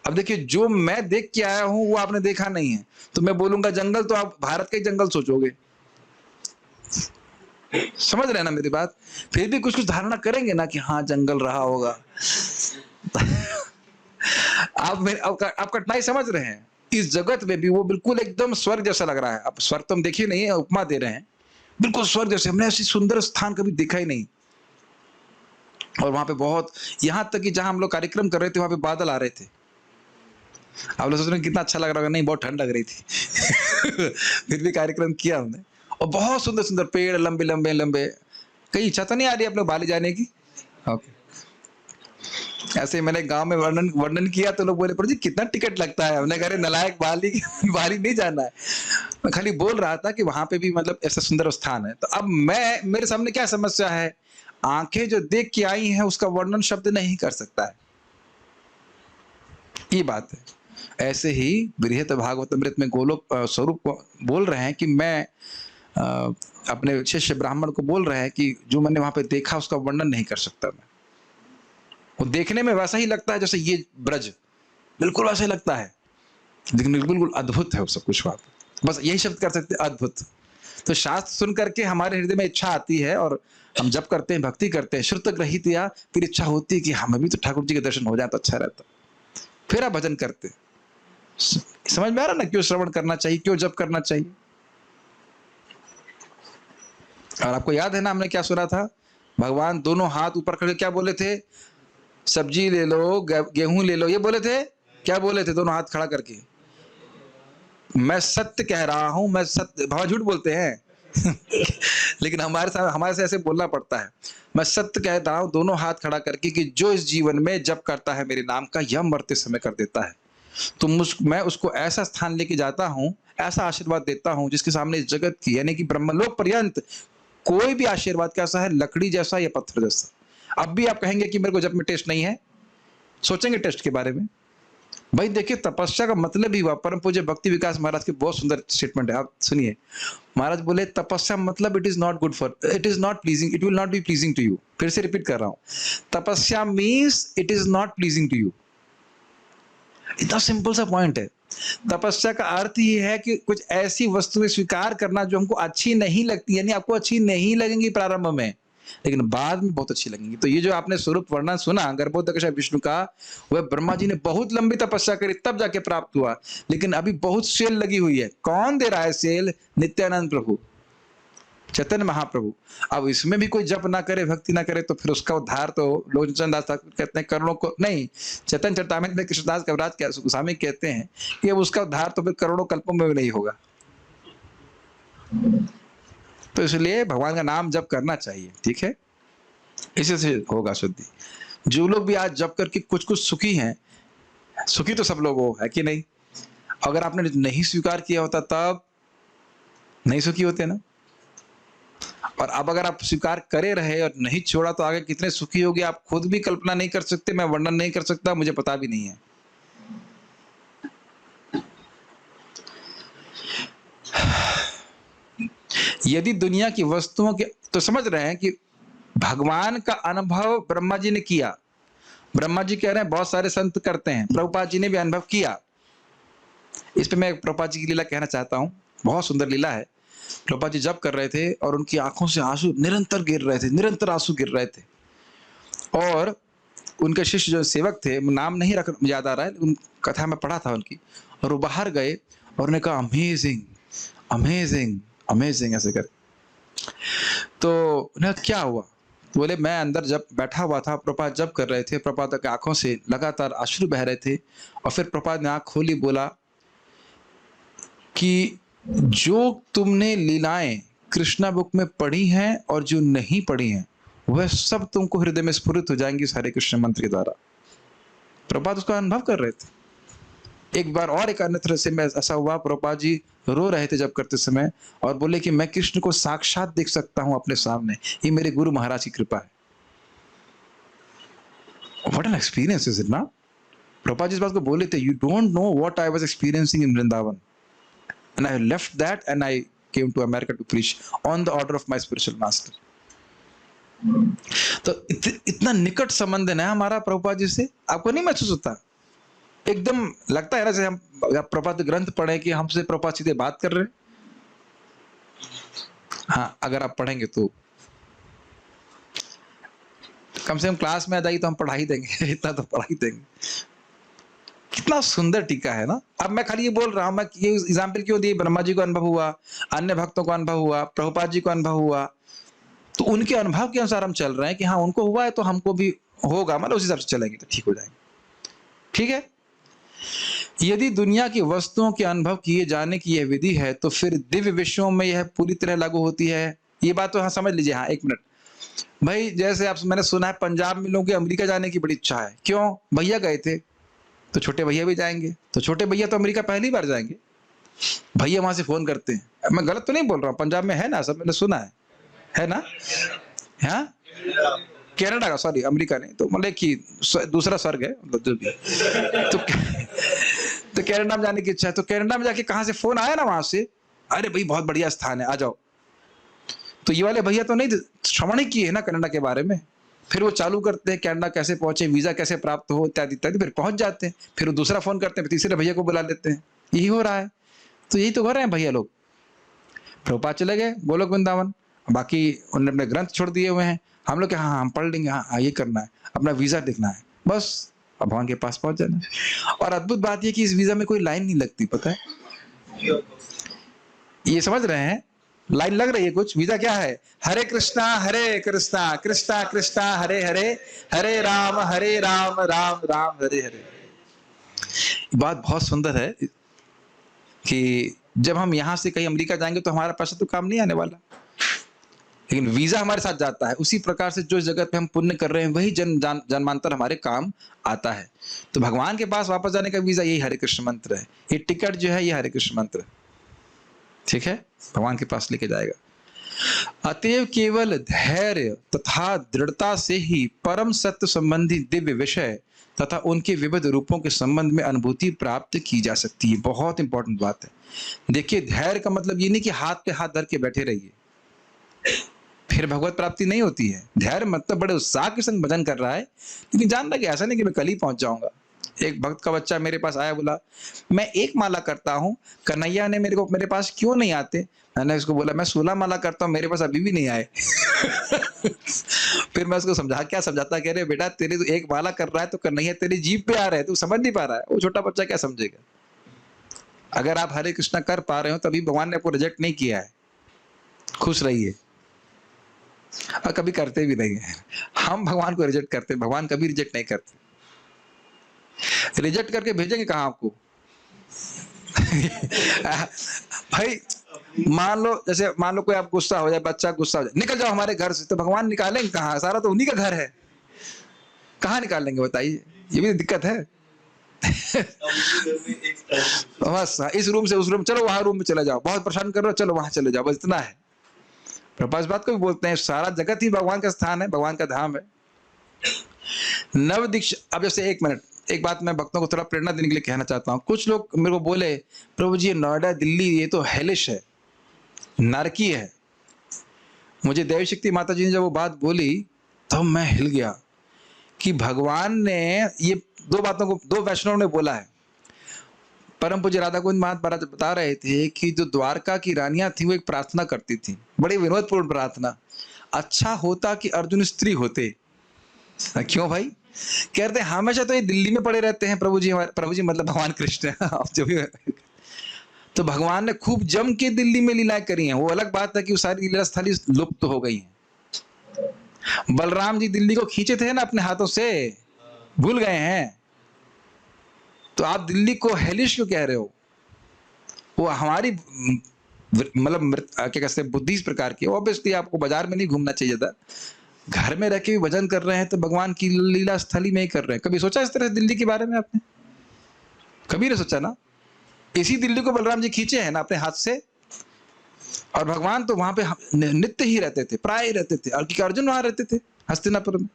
Speaker 1: अब देखिए, जो मैं देख के आया हूं वो आपने देखा नहीं है, तो मैं बोलूंगा जंगल, तो आप भारत के जंगल सोचोगे। समझ रहे हैं ना मेरी बात? फिर भी कुछ कुछ धारणा करेंगे ना कि हाँ जंगल रहा होगा। आप कठिनाई समझ रहे हैं? इस जगत में भी वो बिल्कुल एकदम स्वर्ग जैसा लग रहा है। अब स्वर्ग तो हम देखिए नहीं है, उपमा दे रहे हैं, बिल्कुल स्वर्ग जैसे। हमने ऐसी सुंदर स्थान कभी देखा ही नहीं। और वहां पे बहुत, यहां तक कि जहां हम लोग कार्यक्रम कर रहे थे वहां पे बादल आ रहे थे। आप लोग सोच रहे हैं कितना अच्छा लग रहा होगा, नहीं बहुत ठंड लग रही थी। फिर भी कार्यक्रम किया हमने, और बहुत सुंदर सुंदर पेड़, लंबे लंबे लंबे। कहीं इच्छा तो नहीं आ रही आप लोग बाली जाने की? ओके, ऐसे ही मैंने गांव में वर्णन वर्णन किया तो लोग बोले प्रभु जी कितना टिकट लगता है। हमने कहा अरे नालायक, बाली बाली नहीं जाना है। मैं खाली बोल रहा था कि वहां पे भी मतलब ऐसा सुंदर स्थान है। तो अब मैं, मेरे सामने क्या समस्या है, आंखें जो देख के आई हैं उसका वर्णन शब्द नहीं कर सकता है, ये बात है। ऐसे ही बृहत भागवतमृत में गोलोक स्वरूप बोल रहे हैं कि मैं अपने शिष्य ब्राह्मण को बोल रहे हैं कि जो मैंने वहां पे देखा उसका वर्णन नहीं कर सकता मैं। वो देखने में वैसा ही लगता है जैसे ये ब्रज, बिल्कुल वैसा ही लगता है, लेकिन बिल्कुल अद्भुत है वो सब कुछ। बात बस यही शब्द कर सकते हैं, अद्भुत। तो शास्त्र सुन करके हमारे हृदय में इच्छा आती है और हम जब करते हैं, भक्ति करते हैं, श्रुत ग्रहित, या फिर इच्छा होती है कि हमें भी तो ठाकुर जी के दर्शन हो जाए तो अच्छा रहता। फिर आप भजन करते हैं। समझ में आ रहा ना क्यों श्रवण करना चाहिए, क्यों जप करना चाहिए। और आपको याद है ना हमने क्या सुना था, भगवान दोनों हाथ ऊपर करके क्या बोले थे, सब्जी ले लो, गेहूं ले लो, ये बोले थे। क्या बोले थे दोनों हाथ खड़ा करके, मैं सत्य कह रहा हूं, मैं सत्य। भगवान झूठ बोलते हैं लेकिन हमारे से ऐसे बोलना पड़ता है, मैं सत्य कह रहा हूं दोनों हाथ खड़ा करके कि जो इस जीवन में जप करता है मेरे नाम का, यह मरते समय कर देता है। तो मैं उसको ऐसा स्थान लेके जाता हूं, ऐसा आशीर्वाद देता हूं जिसके सामने इस जगत की यानी कि ब्रह्मलोक पर्यंत कोई भी आशीर्वाद कैसा है, लकड़ी जैसा या पत्थर जैसा। अब भी आप कहेंगे कि मेरे को जब में टेस्ट नहीं है, सोचेंगे टेस्ट के बारे में। भाई देखिए तपस्या का मतलब ही हुआ, परम पूज्य भक्ति विकास महाराज की बहुत सुंदर स्टेटमेंट है, आप सुनिए। महाराज बोले तपस्या मतलब it is not good for, it is not pleasing, it will not be pleasing to you. फिर से रिपीट कर रहा हूं, तपस्या means it is not pleasing to you. इतना सिंपल सा पॉइंट है। तपस्या का अर्थ ये है कि कुछ ऐसी वस्तुएं स्वीकार करना जो हमको अच्छी नहीं लगती, यानी आपको अच्छी नहीं लगेंगी प्रारंभ में, लेकिन बाद में बहुत अच्छी लगेंगी। तो ये जो आपने स्वरूप वर्णन सुना गर्भोदक विष्णु का, वह ब्रह्मा जी ने बहुत लंबी तपस्या करी तब जाके प्राप्त हुआ, लेकिन अभी बहुत सेल लगी हुई है। कौन दे रहा है सेल? नित्यानंद प्रभु, चैतन्य महाप्रभु। अब इसमें भी कोई जप ना करे, भक्ति ना करे, तो फिर उसका उद्धार तो लोचन दास ठाकुर कहते हैं करोड़ों को नहीं, चैतन्य चरितामृत में कृष्णदास कविराज गोस्वामी कहते हैं कि अब उसका उद्धार तो फिर करोड़ों कल्पों में भी नहीं होगा। तो इसलिए भगवान का नाम जप करना चाहिए, ठीक है, इसी से होगा शुद्धि। जो लोग भी आज जप करके कुछ कुछ सुखी हैं, सुखी तो सब लोग हो, है कि नहीं? अगर आपने नहीं स्वीकार किया होता तब नहीं सुखी होते ना। और अब अगर आप स्वीकार करे रहे और नहीं छोड़ा तो आगे कितने सुखी होगे आप खुद भी कल्पना नहीं कर सकते, मैं वर्णन नहीं कर सकता, मुझे पता भी नहीं है। यदि दुनिया की वस्तुओं के, तो समझ रहे हैं कि भगवान का अनुभव ब्रह्मा जी ने किया। ब्रह्मा जी कह रहे हैं बहुत सारे संत करते हैं, प्रभुपाद जी ने भी अनुभव किया। इस पे मैं प्रभुपाद जी की लीला कहना चाहता हूँ, बहुत सुंदर लीला है। प्रभुपाद जी जप कर रहे थे और उनकी आंखों से आंसू निरंतर गिर रहे थे, निरंतर आंसू गिर रहे थे। और उनके शिष्य जो सेवक थे, नाम नहीं रख याद आ रहा है, उन कथा में पढ़ा था उनकी, और वो बाहर गए और उन्हें कहा अमेजिंग अमेजिंग अमेजिंग ऐसे कर। तो उन्हें क्या हुआ? तो बोले मैं अंदर जब बैठा हुआ था, प्रभुपाद जप कर रहे थे, प्रभुपाद की आंखों से लगातार अश्रु बह रहे थे। और फिर प्रभुपाद ने आंख खोली, बोला कि जो तुमने लीलाएं कृष्णा बुक में पढ़ी हैं और जो नहीं पढ़ी हैं वह सब तुमको हृदय में स्फुरित हो जाएंगी इस हरे कृष्ण मंत्र के द्वारा। प्रभुपाद उसका अनुभव कर रहे थे। एक बार और एक अन्य से में ऐसा हुआ, प्रभुपाद जी रो रहे थे जब करते समय और बोले कि मैं कृष्ण को साक्षात देख सकता हूं अपने सामने, ये मेरे गुरु महाराज की कृपा है। What an experience is it ना? प्रभुपाद जी इस बात को बोले थे, you don't know what I was experiencing in Vrindavan and I left that and I came to America to preach on the order of my spiritual master. तो इतना निकट संबंध है ना हमारा प्रभुपाद जी से, आपको नहीं महसूस होता? एकदम लगता है ना जैसे हम प्रभुपाद ग्रंथ पढ़े कि हमसे प्रभुपाद सीधे बात कर रहे हैं। हाँ, अगर आप पढ़ेंगे तो कम से कम क्लास में आ जाइए तो हम पढ़ा ही देंगे, इतना तो पढ़ा ही देंगे। कितना सुंदर टीका है ना। अब मैं खाली ये बोल रहा हूं, मैं ये एग्जाम्पल क्यों दिए, ब्रह्मा जी को अनुभव हुआ, अन्य भक्तों को अनुभव हुआ, प्रभुपाद जी को अनुभव हुआ, तो उनके अनुभव के अनुसार हम चल रहे हैं कि हाँ उनको हुआ है तो हमको भी होगा, मतलब उस हिसाब से चलेंगे तो ठीक हो जाएंगे। ठीक है, यदि दुनिया की वस्तुओं के अनुभव किए जाने की यह विधि है तो फिर दिव्य विषयों में यह पूरी तरह लागू होती है। ये बात तो हाँ समझ लीजिए। हाँ, एक मिनट, भाई जैसे आप, मैंने सुना है पंजाब में लोगों की अमेरिका जाने की बड़ी इच्छा है। क्यों? भैया गए थे तो छोटे भैया भी जाएंगे, तो छोटे भैया तो अमेरिका पहली बार जाएंगे, भैया वहां से फोन करते हैं। मैं गलत तो नहीं बोल रहा हूँ, पंजाब में है ना, सब मैंने सुना है ना? हाँ, कनाडा का, सॉरी अमेरिका नहीं, तो मतलब कि दूसरा स्वर्ग है, मतलब जो भी। तो तो कनाडा में जाने की इच्छा है, तो कनाडा में जाके कहाँ से फोन आया ना वहां से, अरे भाई बहुत बढ़िया स्थान है, आ जाओ। तो ये वाले भैया तो नहीं श्रवण ही किए है ना कनाडा के बारे में, फिर वो चालू करते हैं कनाडा कैसे पहुंचे, वीजा कैसे प्राप्त हो, इत्यादि इत्यादि, फिर पहुंच जाते हैं, फिर वो दूसरा फोन करते हैं, फिर तीसरे भैया को बुला लेते हैं। यही हो रहा है। तो यही तो कर रहे हैं भैया लोग। प्रभुपाद चले गए गोलोक वृंदावन, बाकी उन्होंने अपने ग्रंथ छोड़ दिए हुए हैं। हम लोग के हाँ हम पढ़ लेंगे, हाँ ये करना है, अपना वीजा देखना है, बस अब भगवान के पास पहुंच जाना है। और अद्भुत बात ये कि इस वीजा में कोई लाइन नहीं लगती, पता है? ये समझ रहे हैं? लाइन लग रही है कुछ? वीजा क्या है? हरे कृष्णा कृष्णा कृष्णा हरे हरे, हरे राम राम राम हरे हरे। बात बहुत सुंदर है कि जब हम यहां से कहीं अमेरिका जाएंगे तो हमारा पैसा तो काम नहीं आने वाला, लेकिन वीजा हमारे साथ जाता है। उसी प्रकार से जो जगत पे हम पुण्य कर रहे हैं वही जन्मांतर हमारे काम आता है। तो भगवान के पास वापस जाने का वीजा यही हरे कृष्ण मंत्र है। ये टिकट जो है ये हरे कृष्ण मंत्र, ठीक है, भगवान के पास लेके जाएगा। अतएव केवल धैर्य तथा दृढ़ता से ही परम सत्य संबंधी दिव्य विषय तथा उनके विविध रूपों के संबंध में अनुभूति प्राप्त की जा सकती है। बहुत इंपॉर्टेंट बात है। देखिए, धैर्य का मतलब ये नहीं कि हाथ पे हाथ धर के बैठे रहिए, फिर भगवत प्राप्ति नहीं होती है। धैर्य मतलब बड़े उत्साह के संग भजन कर रहा है, लेकिन जान रहा कि ऐसा नहीं कि मैं कल ही पहुंच जाऊंगा। एक भक्त का बच्चा मेरे पास आया, बोला मैं एक माला करता हूँ, कन्हैया ने मेरे पास क्यों नहीं आते? मैंने उसको बोला मैं 16 माला करता हूँ, मेरे पास अभी भी नहीं आए। फिर मैं उसको क्या समझाता, कह रहे बेटा तेरे तो एक माला कर रहा है तो कन्हैया तेरी जीभ पे आ रहे हैं, तू समझ नहीं पा रहा है। वो छोटा बच्चा क्या समझेगा? अगर आप हरे कृष्णा कर पा रहे हो तभी भगवान ने आपको रिजेक्ट नहीं किया है। खुश रहिए। और कभी करते भी नहीं है, हम भगवान को रिजेक्ट करते हैं, भगवान कभी रिजेक्ट नहीं करते। रिजेक्ट करके भेजेंगे कहां आपको? भाई मान लो कोई आप गुस्सा हो जाए, बच्चा गुस्सा हो जाए, निकल जाओ हमारे घर से, तो भगवान निकालेंगे कहां? सारा तो उन्हीं का घर है, कहां निकालेंगे बताइए? ये भी दिक्कत है। बस इस रूम से उस रूम, चलो वहां रूम में चले जाओ, बहुत परेशान कर रहे हो, चलो वहां चले जाओ, बस इतना है। प्रभुपाद बात को भी बोलते हैं, सारा जगत ही भगवान का स्थान है, भगवान का धाम है। नव दीक्षा, अब जैसे एक मिनट, एक बात मैं भक्तों को थोड़ा प्रेरणा देने के लिए कहना चाहता हूँ। कुछ लोग मेरे को बोले प्रभु जी नोएडा दिल्ली ये तो हेलिश है, नरकी है। मुझे देवी शक्ति माता जी ने जब वो बात बोली तो मैं हिल गया कि भगवान ने ये दो बातों को, दो वैष्णव ने बोला है। परम पूज्य राधा गोविंद महाराज बता रहे थे कि जो द्वारका की रानियां थी वो एक प्रार्थना करती थी, बड़ी विनोदपूर्ण प्रार्थना, अच्छा होता कि अर्जुन स्त्री होते। क्यों भाई? कहते हैं हमेशा तो ये दिल्ली में पड़े रहते हैं प्रभु जी मतलब भगवान कृष्ण जो भी। तो भगवान ने खूब जम के दिल्ली में लीलाएं करी हैं। वो अलग बात है कि वो सारी लीला स्थली लुप्त हो गई हैं। बलराम जी दिल्ली को खींचे थे ना अपने हाथों से, भूल गए हैं? तो आप दिल्ली को हेलिश क्यों कह रहे हो? वो हमारी मतलब क्या कहते हैं बुद्धि इस प्रकार की। ऑब्वियसली आपको बाजार में नहीं घूमना चाहिए था, घर में रह के भी भजन कर रहे हैं तो भगवान की लीला स्थली में ही कर रहे हैं। कभी सोचा इस तरह से दिल्ली के बारे में आपने? कभी नहीं सोचा ना। इसी दिल्ली को बलराम जी खींचे हैं ना अपने हाथ से, और भगवान तो वहां पे नित्य ही रहते थे, प्राय ही रहते थे। अर्जुन वहां रहते थे हस्तिनापुर में।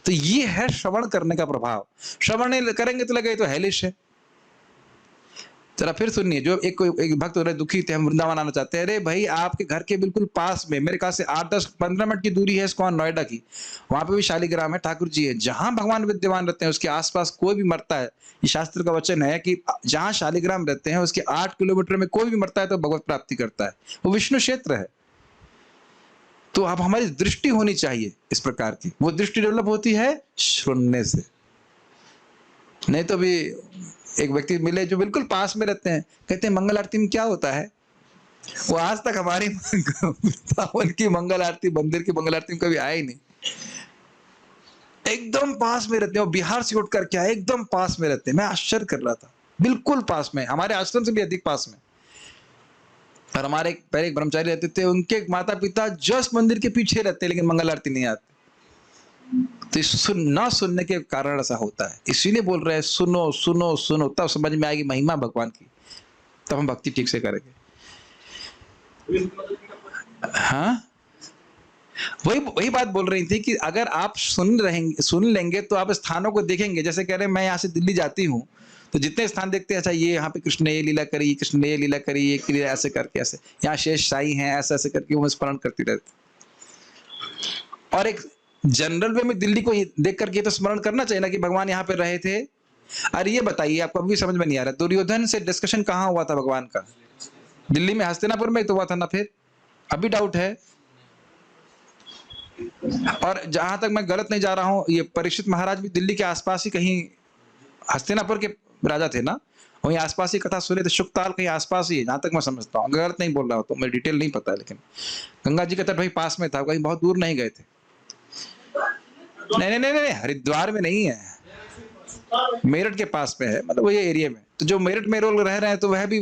Speaker 1: तो ये है श्रवण करने का प्रभाव। श्रवण नहीं करेंगे तो लगे तो हेलिश है। जरा फिर सुनिए, जो एक भक्त दुखी थे, हम वृंदावन आना चाहते हैं। अरे भाई आपके घर के बिल्कुल पास में, मेरे ख्याल से 8-10-15 मिनट की दूरी है इस्कॉन नोएडा की, वहां पे भी शालिग्राम है, ठाकुर जी है। जहां भगवान विद्यमान रहते हैं उसके आसपास कोई भी मरता है, ये शास्त्र का वचन है कि जहां शालिग्राम रहते हैं उसके 8 किलोमीटर में कोई भी मरता है तो भगवत प्राप्ति करता है। वो विष्णु क्षेत्र है। तो अब हमारी दृष्टि होनी चाहिए इस प्रकार की। वो दृष्टि डेवलप होती है सुनने से। नहीं तो भी एक व्यक्ति मिले जो बिल्कुल पास में रहते हैं, कहते हैं मंगल आरती में क्या होता है? वो आज तक हमारी वृंदावन की मंगल आरती, मंदिर की मंगल आरती में कभी आया ही नहीं। एकदम पास में रहते हैं, बिहार से उठ करके आए, एकदम पास में रहते हैं। मैं आश्चर्य कर रहा था, बिल्कुल पास में, हमारे आश्रम से भी अधिक पास में। और हमारे पहले एक ब्रह्मचारी रहते थे, उनके माता पिता जस्ट मंदिर के पीछे रहते लेकिन मंगल आरती नहीं आती। तो ना सुनने के कारण ऐसा होता है, इसीलिए बोल रहे हैं सुनो सुनो सुनो, तब समझ में आएगी महिमा भगवान की, तब हम भक्ति ठीक से करेंगे। हाँ, वही वही बात बोल रही थी कि अगर आप सुन लेंगे तो आप स्थानों को देखेंगे। जैसे कह रहे हैं मैं यहाँ से दिल्ली जाती हूँ तो जितने स्थान देखते हैं, अच्छा ये यहाँ पे कृष्ण ने ये लीला करी, कृष्ण ने ये लीला करी, ये लीला ऐसे करके, ऐसे यहाँ शेष साई हैं, ऐसे ऐसे करके वो स्मरण करती रहती। और एक जनरल वे में दिल्ली को देख करके तो स्मरण करना चाहिए ना कि भगवान यहाँ पे रहे थे। अरे ये बताइए, आपको अभी समझ में नहीं आ रहा, दुर्योधन से डिस्कशन कहाँ हुआ था भगवान का? दिल्ली में, हस्तिनापुर में तो हुआ था ना, फिर अभी डाउट है। और जहां तक मैं गलत नहीं जा रहा हूं, ये परीक्षित महाराज भी दिल्ली के आसपास ही कहीं, हस्तिनापुर के राजा थे ना, वहीं आसपास ही कथा सुने थे। शुकताल कहीं आसपास ही है जहां तक मैं समझता हूँ, गलत नहीं बोल रहा हूँ तो, मैं डिटेल नहीं पता है, लेकिन गंगा जी का तट वही पास में था, कहीं बहुत दूर नहीं गए थे। नहीं नहीं नहीं नहीं, हरिद्वार में नहीं है, मेरठ के पास में है, मतलब वही एरिया में। तो जो मेरठ में लोग रह रहे हैं तो वह भी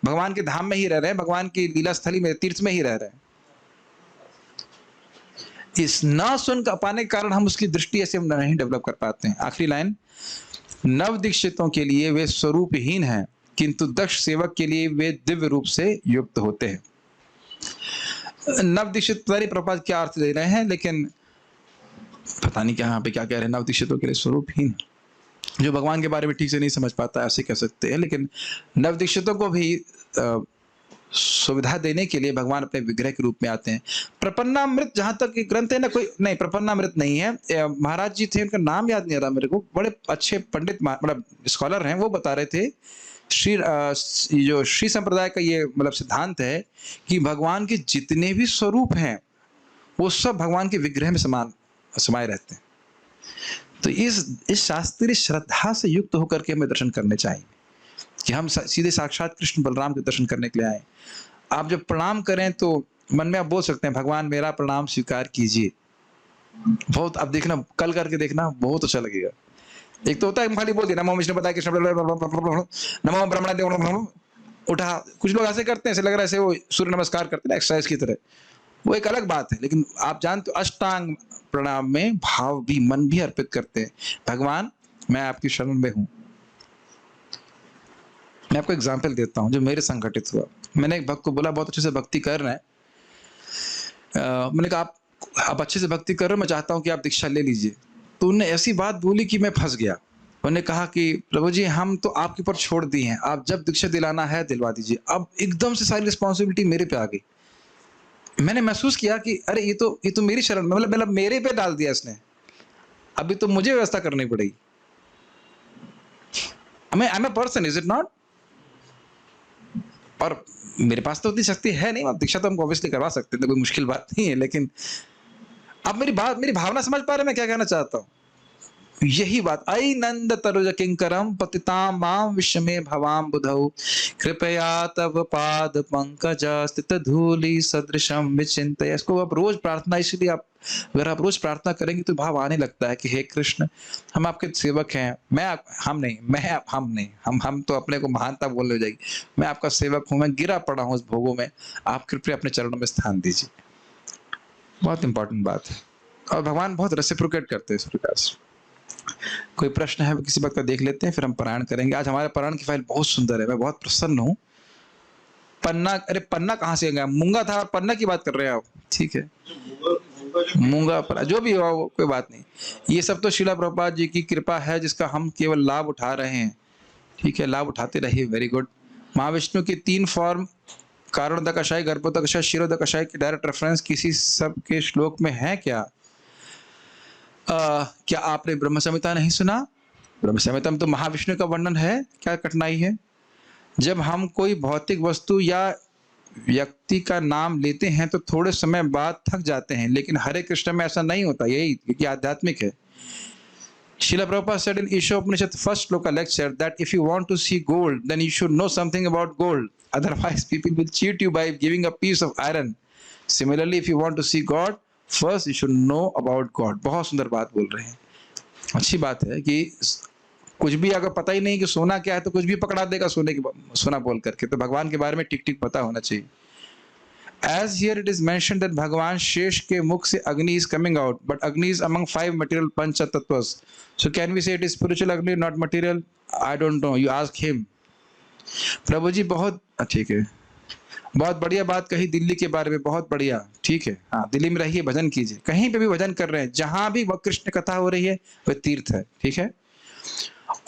Speaker 1: भगवान के धाम में ही रह रहे हैं, भगवान की लीला स्थली में, तीर्थ में ही रह रहे हैं। इस ना सुन का पाने के कारण हम उसकी दृष्टि ऐसे हम नहीं डेवलप कर पाते हैं। आखिरी लाइन, नव दीक्षितों के लिए वे स्वरूपहीन हैं, किंतु दक्ष सेवक के लिए वे दिव्य रूप से युक्त होते हैं। नव दीक्षित पता नहीं प्रभुपाद क्या अर्थ दे रहे हैं, लेकिन पता नहीं क्या यहाँ पे क्या कह रहे हैं। नव दीक्षितों के लिए स्वरूपहीन, जो भगवान के बारे में ठीक से नहीं समझ पाता, ऐसे कह सकते हैं। लेकिन नव दीक्षितों को भी सुविधा देने के लिए भगवान अपने विग्रह के रूप में आते हैं। प्रपन्नामृत जहां तक ग्रंथ है ना, कोई नहीं, प्रपन्नामृत नहीं है, महाराज जी थे, उनका नाम याद नहीं आ रहा मेरे को, बड़े अच्छे पंडित मतलब स्कॉलर हैं, वो बता रहे थे जो श्री संप्रदाय का ये मतलब सिद्धांत है कि भगवान के जितने भी स्वरूप हैं वो सब भगवान के विग्रह में समाये रहते हैं। तो इस शास्त्रीय श्रद्धा से युक्त होकर के हमें दर्शन करने चाहिए कि हम सीधे साक्षात कृष्ण बलराम के दर्शन करने के लिए आए। आप जब प्रणाम करें तो मन में आप बोल सकते हैं, भगवान मेरा प्रणाम स्वीकार कीजिए। बहुत आप देखना, कल करके देखना, बहुत अच्छा लगेगा। एक तो होता है खाली बोल दिया नमो विष्णु पदाय कृष्ण नमो ब्रह्मण, उठा, कुछ लोग ऐसे करते हैं, ऐसे लग रहा है ऐसे वो सूर्य नमस्कार करते हैं एक्सरसाइज की तरह, वो एक अलग बात है। लेकिन आप जानते हो अष्टांग प्रणाम में भाव भी, मन भी अर्पित करते हैं, भगवान मैं आपकी शरण में हूं। मैं आपको एग्जाम्पल देता हूं जो मेरे संगठित हुआ। मैंने एक भक्त को बोला, बहुत अच्छे से भक्ति कर रहे हैं, मैंने कहा आप अच्छे से भक्ति कर रहे हो, मैं चाहता हूं कि आप दीक्षा ले लीजिए। तो उन्होंने ऐसी बात बोली कि मैं फंस गया। उन्होंने कहा कि प्रभु जी हम तो आपके ऊपर छोड़ दिए हैं, आप जब दीक्षा दिलाना है दिलवा दीजिए। अब एकदम से सारी रिस्पॉन्सिबिलिटी मेरे पे आ गई। मैंने महसूस किया कि अरे ये तो मेरी शरण, मतलब मेरे पे डाल दिया इसने, अभी तो मुझे व्यवस्था करनी पड़ेगी। I am a person, is it not? और मेरे पास तो उतनी शक्ति है नहीं, अब दीक्षा तो हम ऑब्वियसली करवा सकते हैं, तो कोई मुश्किल बात नहीं है। लेकिन आप मेरी भावना समझ पा रहे हैं मैं क्या कहना चाहता हूँ? यही बात, आई नंद तरुज किंकरम पतिताम माम विश्व में भवाम बुधौ कृपया तव पाद पंकज स्थित धूलि सदृशम विचिंतय। इसको आप रोज प्रार्थना, इसलिए आप अगर आप रोज प्रार्थना करेंगे तो भाव आने लगता है कि हे कृष्ण हम आपके सेवक हैं। हम तो अपने को महानता बोलने हो जाएगी। मैं आपका सेवक हूं, मैं गिरा पड़ा हूं उस भोगों में, आप कृपया अपने चरणों में स्थान दीजिए। बहुत इंपॉर्टेंट बात है, और भगवान बहुत रेसिप्रोकेट करते हैं इस प्रकार से। कोई प्रश्न है किसी बात का देख लेते हैं, फिर हम पारायण करेंगे। आज हमारे पारायण की फाइल बहुत सुंदर है, मैं बहुत प्रसन्न हूँ। पन्ना, अरे पन्ना कहाँ से गया? मूंगा था, पन्ना की बात कर रहे हैं आप, ठीक है, मूंगा पन्ना जो भी हो वो कोई बात नहीं। ये सब तो श्रीला प्रभुपाद जी की कृपा है जिसका हम केवल लाभ उठा रहे हैं, ठीक है, लाभ उठाते रहिए। Very good. महाविष्णु की 3 फॉर्म, कारणोदकशायी, गर्भोदकशायी, क्षीरोदकशायी की डायरेक्ट रेफरेंस किसी सब के श्लोक में है क्या? क्या आपने ब्रह्म संहिता नहीं सुना? ब्रह्म संहिता में तो महाविष्णु का वर्णन है, क्या कठिनाई है? जब हम कोई भौतिक वस्तु या व्यक्ति का नाम लेते हैं तो थोड़े समय बाद थक जाते हैं, लेकिन हरे कृष्ण में ऐसा नहीं होता, यही क्योंकि आध्यात्मिक है। Srila Prabhupada said in Ishopanishad first shloka lecture that if you want to see gold, then you should know something about gold. Otherwise, people will cheat you by giving a piece of iron. Similarly, if you want to see God, first you should know about God. बहुत सुंदर बात बोल रहे हैं। अच्छी बात है कि कुछ भी अगर पता ही नहीं कि सोना क्या है तो कुछ भी पकड़ा देगा सोना बोल करके। तो भगवान के बारे में ठीक ठीक पता होना चाहिए। As here it is mentioned that भगवान शेष के मुख से अग्नि is coming out, but Agni is among 5 material pancha tattvas. So can we say it is spiritual Agni, not material? I don't know. You ask him. प्रभु जी बहुत ठीक है, बहुत बढ़िया बात कही दिल्ली के बारे में, बहुत बढ़िया, ठीक है। हाँ, दिल्ली में रहिए, भजन कीजिए, कहीं पे भी भजन कर रहे हैं, जहां भी वह कृष्ण कथा हो रही है वह तीर्थ है, ठीक है।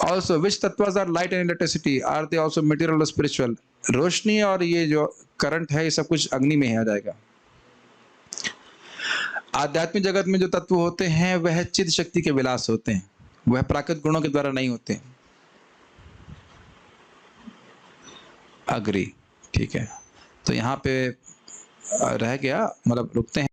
Speaker 1: Also, which tattvas are light and electricity? Are they also material or spiritual? रोशनी और ये जो करंट है ये सब कुछ अग्नि में आ जाएगा। आध्यात्मिक जगत में जो तत्व होते हैं वह चिद शक्ति के विलास होते हैं, वह प्राकृतिक गुणों के द्वारा नहीं होते। अग्री, ठीक है। तो यहाँ पे रह गया, मतलब रुकते हैं।